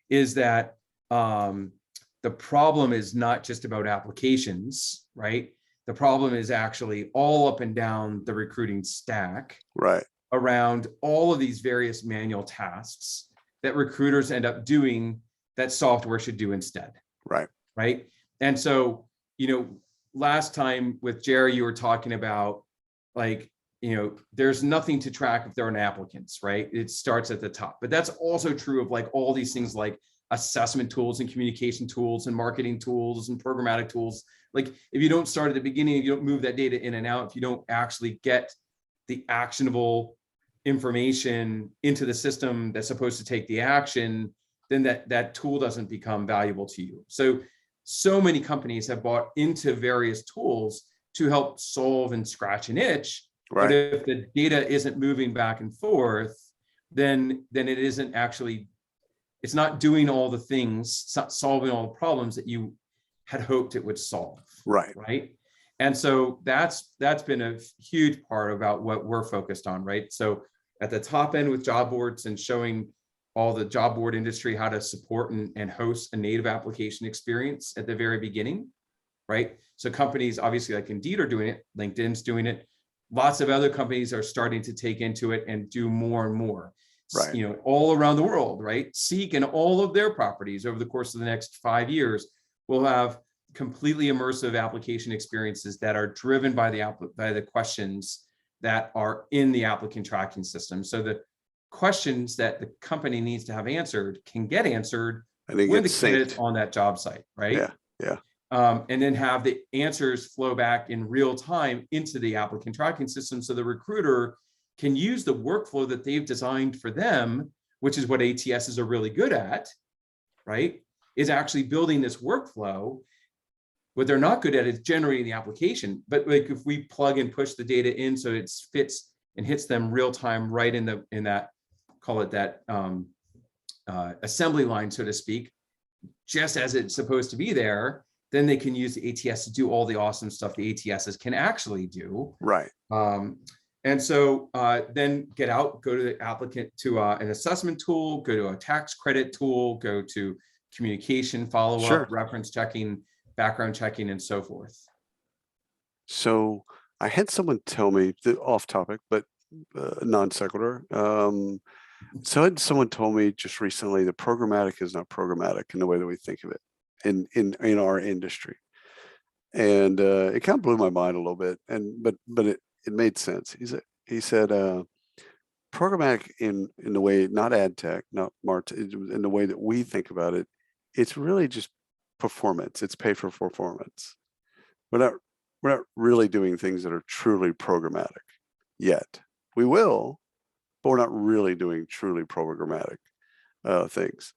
is that the problem is not just about applications, right? The problem is actually all up and down the recruiting stack, Right. around all of these various manual tasks that recruiters end up doing that software should do instead. Right. Right. And so, last time with Jerry, you were talking about like, there's nothing to track if there are applicants, right? It starts at the top, but that's also true of like all these things like assessment tools and communication tools and marketing tools and programmatic tools. Like if you don't start at the beginning, you don't move that data in and out, if you don't actually get the actionable information into the system that's supposed to take the action, then that tool doesn't become valuable to you. So many companies have bought into various tools to help solve and scratch an itch. Right. But if the data isn't moving back and forth, then it isn't actually, it's not doing all the things, solving all the problems that you had hoped it would solve. Right. Right. And so that's been a huge part about what we're focused on. Right. So at the top end with job boards and showing all the job board industry how to support and host a native application experience at the very beginning. Right. So companies obviously like Indeed are doing it, LinkedIn's doing it. Lots of other companies are starting to take into it and do more and more. Right. All around the world, right? Seek and all of their properties over the course of the next 5 years will have completely immersive application experiences that are driven by the questions that are in the applicant tracking system. So the questions that the company needs to have answered can get answered And it when the gets candidate's synced. on that job site, right? Yeah. Yeah. And then have the answers flow back in real time into the applicant tracking system so the recruiter can use the workflow that they've designed for them, which is what ATSs are really good at, right? Is actually building this workflow. What they're not good at is generating the application. But like if we plug and push the data in so it fits and hits them real time right in that, call it that assembly line, so to speak, just as it's supposed to be there, then they can use the ATS to do all the awesome stuff the ATSs can actually do. Right. And so then go to the applicant to an assessment tool, go to a tax credit tool, go to communication, follow-up, Sure. reference checking, background checking, and so forth. So I had someone tell me, off topic, but non sequitur. Someone told me just recently that programmatic is not programmatic in the way that we think of it in our industry, and it kind of blew my mind a little bit. But it made sense. He said programmatic in the way, not ad tech, not in the way that we think about it, it's really just performance. It's pay for performance. We're not really doing things that are truly programmatic yet. We will, but we're not really doing truly programmatic things.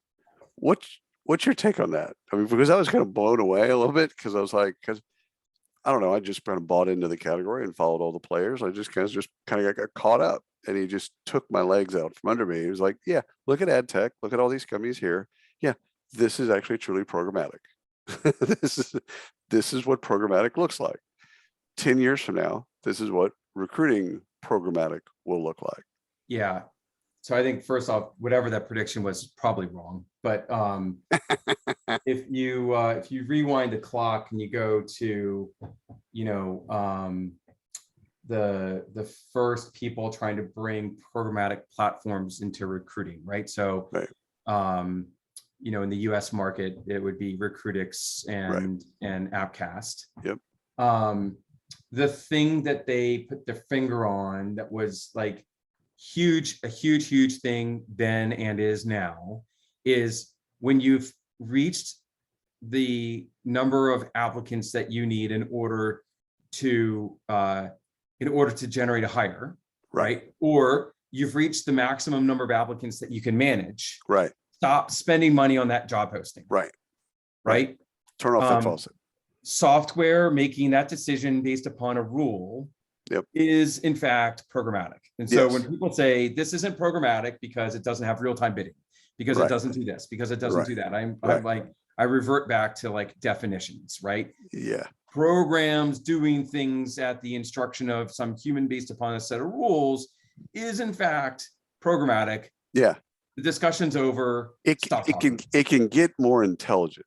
What's your take on that? I mean, because I was kind of blown away a little bit because I was like, because I don't know, I just kind of bought into the category and followed all the players. I just kind of got caught up, and he just took my legs out from under me. He was like, yeah, look at ad tech, look at all these companies here. Yeah, this is actually truly programmatic. this is what programmatic looks like. 10 years from now, this is what recruiting programmatic will look like. Yeah. So I think first off, whatever that prediction was probably wrong. But if you rewind the clock and you go to, the first people trying to bring programmatic platforms into recruiting, right? So, right. In the US market, it would be Recruitix and Appcast. Yep. The thing that they put their finger on that was like a huge thing then and is now is when you've reached the number of applicants that you need in order to generate a hire, right? Or you've reached the maximum number of applicants that you can manage. Right. Stop spending money on that job posting. Right. Right. Turn off that faucet. Software making that decision based upon a rule is in fact programmatic. And so when people say this isn't programmatic because it doesn't have real-time bidding, because it doesn't do this, because it doesn't do that, I'm like, I revert back to like definitions, right? Yeah. Programs doing things at the instruction of some human based upon a set of rules is in fact programmatic. Yeah. The discussion's over. It can get more intelligent.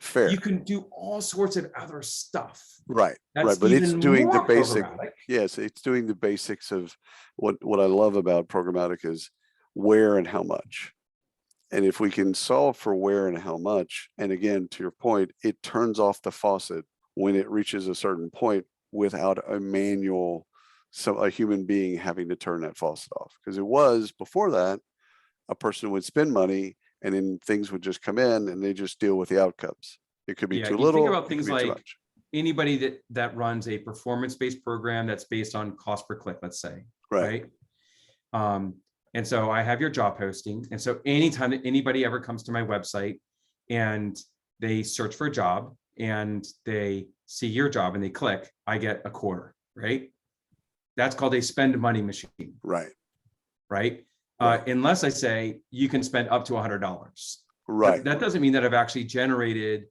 Fair. You can do all sorts of other stuff. Right. That's right. But it's doing the basic. programmatic. Yes, it's doing the basics of what I love about programmatic is where and how much. And if we can solve for where and how much, and again, to your point, it turns off the faucet when it reaches a certain point without a manual, so a human being having to turn that faucet off. Because it was before that, a person would spend money and then things would just come in and they just deal with the outcomes. It could be too little. Think about things like anybody that runs a performance-based program that's based on cost per click, let's say, right? And so I have your job posting. And so anytime that anybody ever comes to my website and they search for a job and they see your job and they click, I get a quarter, right? That's called a spend money machine. Right. Right. Unless I say you can spend up to $100. Right. That doesn't mean that I've actually generated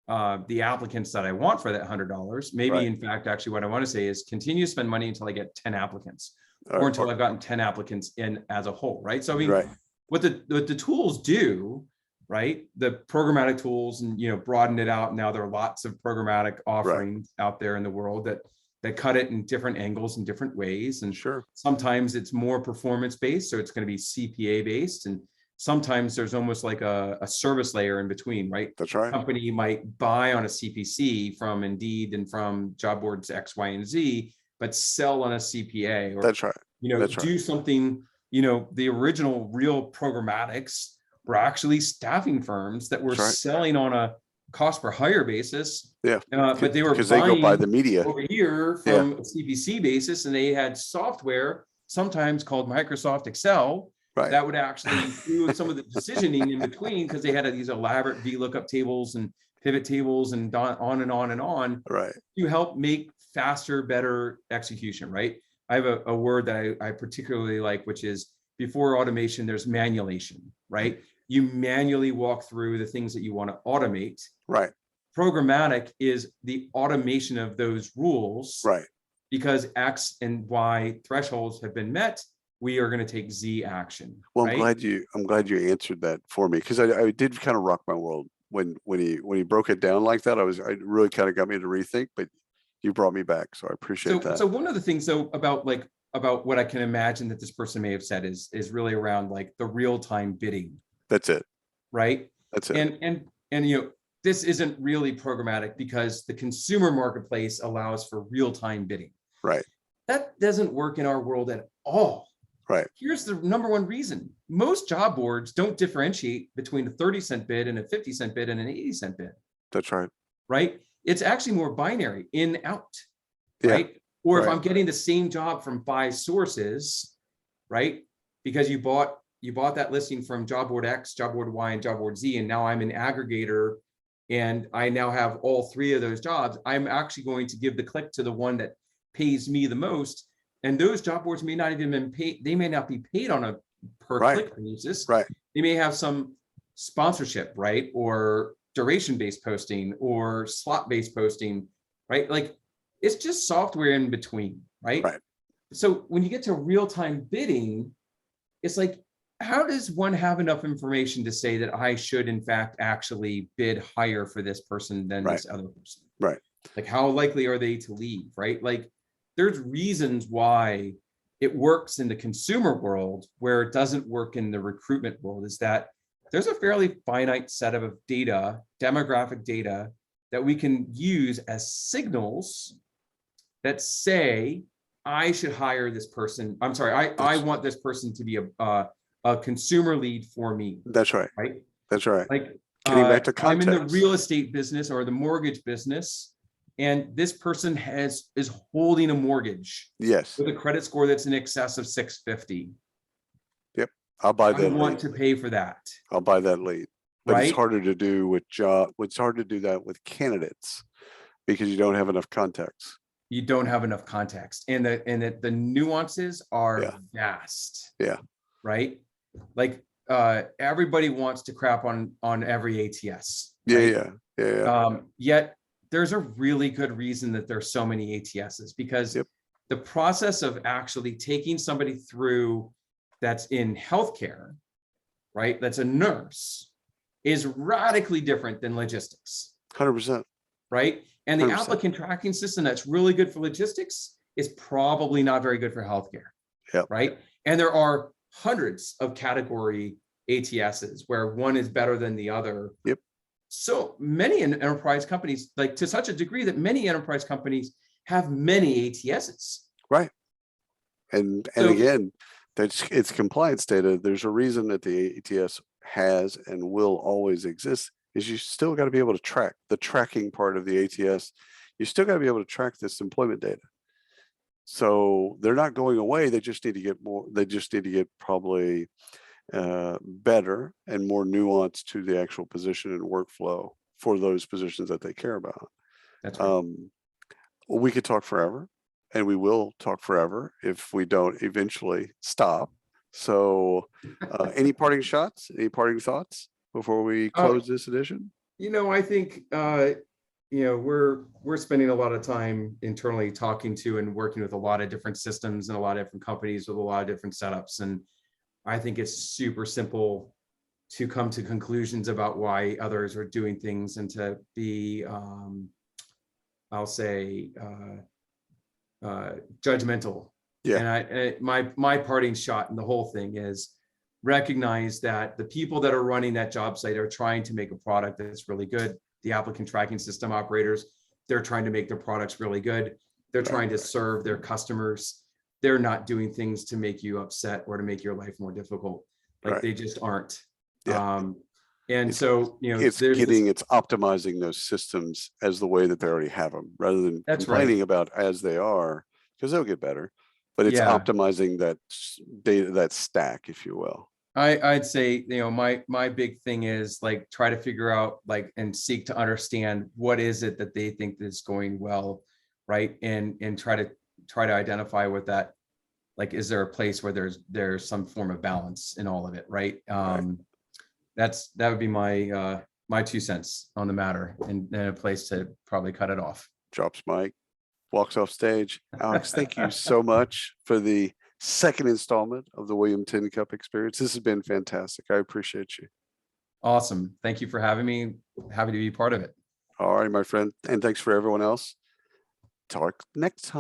the applicants that I want for that $100. Maybe in fact, actually what I want to say is continue to spend money until I get 10 applicants or until I've gotten 10 applicants in as a whole. Right. So I mean, what the tools do, right? The programmatic tools and, broaden it out. Now there are lots of programmatic offerings out there in the world that cut it in different angles and different ways. And sometimes it's more performance based. So it's going to be CPA based. And sometimes there's almost like a service layer in between, right? That's right. Company might buy on a CPC from Indeed and from job boards X, Y, and Z, but sell on a CPA or, that's right. Do something, the original real programmatics were actually staffing firms that were selling on a cost per hire basis. Yeah. But they were because they go by the media over here from a CPC basis, and they had software sometimes called Microsoft Excel that would actually do some of the decisioning in between, because they had these elaborate VLOOKUP tables and pivot tables and on and on and on to help make faster, better execution, right? I have a word that I particularly like, which is before automation, there's manualation, right? You manually walk through the things that you want to automate. Right. Programmatic is the automation of those rules. Right. Because X and Y thresholds have been met, we are going to take Z action. Well, I'm glad you answered that for me, because I did kind of rock my world when he broke it down like that. I really kind of got me to rethink, but you brought me back, so I appreciate that. So one of the things though about what I can imagine that this person may have said is really around like the real-time bidding. That's it. Right. That's it. And this isn't really programmatic because the consumer marketplace allows for real-time bidding. Right. That doesn't work in our world at all. Right. Here's the number one reason. Most job boards don't differentiate between a 30-cent bid and a 50-cent bid and an 80-cent bid. That's right. Right. It's actually more binary, in, out. Right. Or if I'm getting the same job from 5 sources, right? Because you bought that listing from job board X, job board Y, and job board Z, and now I'm an aggregator and I now have all 3 of those jobs, I'm actually going to give the click to the one that pays me the most. And those job boards may not even been paid. They may not be paid on a per click basis. Right. They may have some sponsorship, right? Or duration-based posting or slot-based posting, right? Like it's just software in between, right? Right. So when you get to real-time bidding, it's like, how does one have enough information to say that I should in fact actually bid higher for this person than this other person? Right. Like how likely are they to leave, right? Like there's reasons why it works in the consumer world where it doesn't work in the recruitment world, is that there's a fairly finite set of data, demographic data, that we can use as signals that say, I should hire this person. I'm sorry, I want this person to be a consumer lead for me. That's right. Right. That's right. Like getting back to context. I'm in the real estate business or the mortgage business, and this person is holding a mortgage. Yes. With a credit score that's in excess of 650. I'll buy I that want lead. to pay for that, I'll buy that lead. But it's right? harder to do with it's hard to do that with candidates because you don't have enough context. You don't have enough context, and the nuances are Yeah. vast, Yeah. right? Like everybody wants to crap on every ATS, Yeah. right? Yeah. Yeah. Yeah. Yet there's a really good reason that there's so many ATSs, because Yep. the process of actually taking somebody through that's in healthcare, right? That's a nurse, is radically different than logistics, 100%. right? And the 100%. applicant tracking system that's really good for logistics is probably not very good for healthcare, Yep. right? And there are hundreds of category ATSs where one is better than the other. Yep. So many enterprise companies, like to such a degree that many enterprise companies have many ATSs. Right. And So again, it's compliance data. There's a reason that the ATS has and will always exist, is you still got to be able to track the tracking part of the ATS. You still got to be able to track this employment data. So they're not going away. They just need to get more. They just need to get probably better and more nuance to the actual position and workflow for those positions that they care about. that's right. We could talk forever, and we will talk forever if we don't eventually stop. So any parting shots, any parting thoughts before we close this edition? I think we're spending a lot of time internally talking to and working with a lot of different systems and a lot of different companies with a lot of different setups, and I think it's super simple to come to conclusions about why others are doing things, and to be I'll say judgmental. Yeah. And my parting shot in the whole thing is recognize that the people that are running that job site are trying to make a product that's really good. The applicant tracking system operators, they're trying to make their products really good. They're trying to serve their customers. They're not doing things to make you upset or to make your life more difficult. Like they just aren't. Yeah. And so, it's optimizing those systems as the way that they already have them, rather than complaining about as they are, because they'll get better. But it's optimizing that data, that stack, if you will. I'd say, my big thing is like try to figure out and seek to understand what is it that they think is going well, right? And try to identify what that, is there a place where there's some form of balance in all of it, right? That would be my my 2 cents on the matter, and a place to probably cut it off. Drops mic, walks off stage. Alex, thank you so much for the second installment of the William Tincup experience. This has been fantastic. I appreciate you. Awesome. Thank you for having me. Happy to be part of it. All right, my friend. And thanks for everyone else. Talk next time.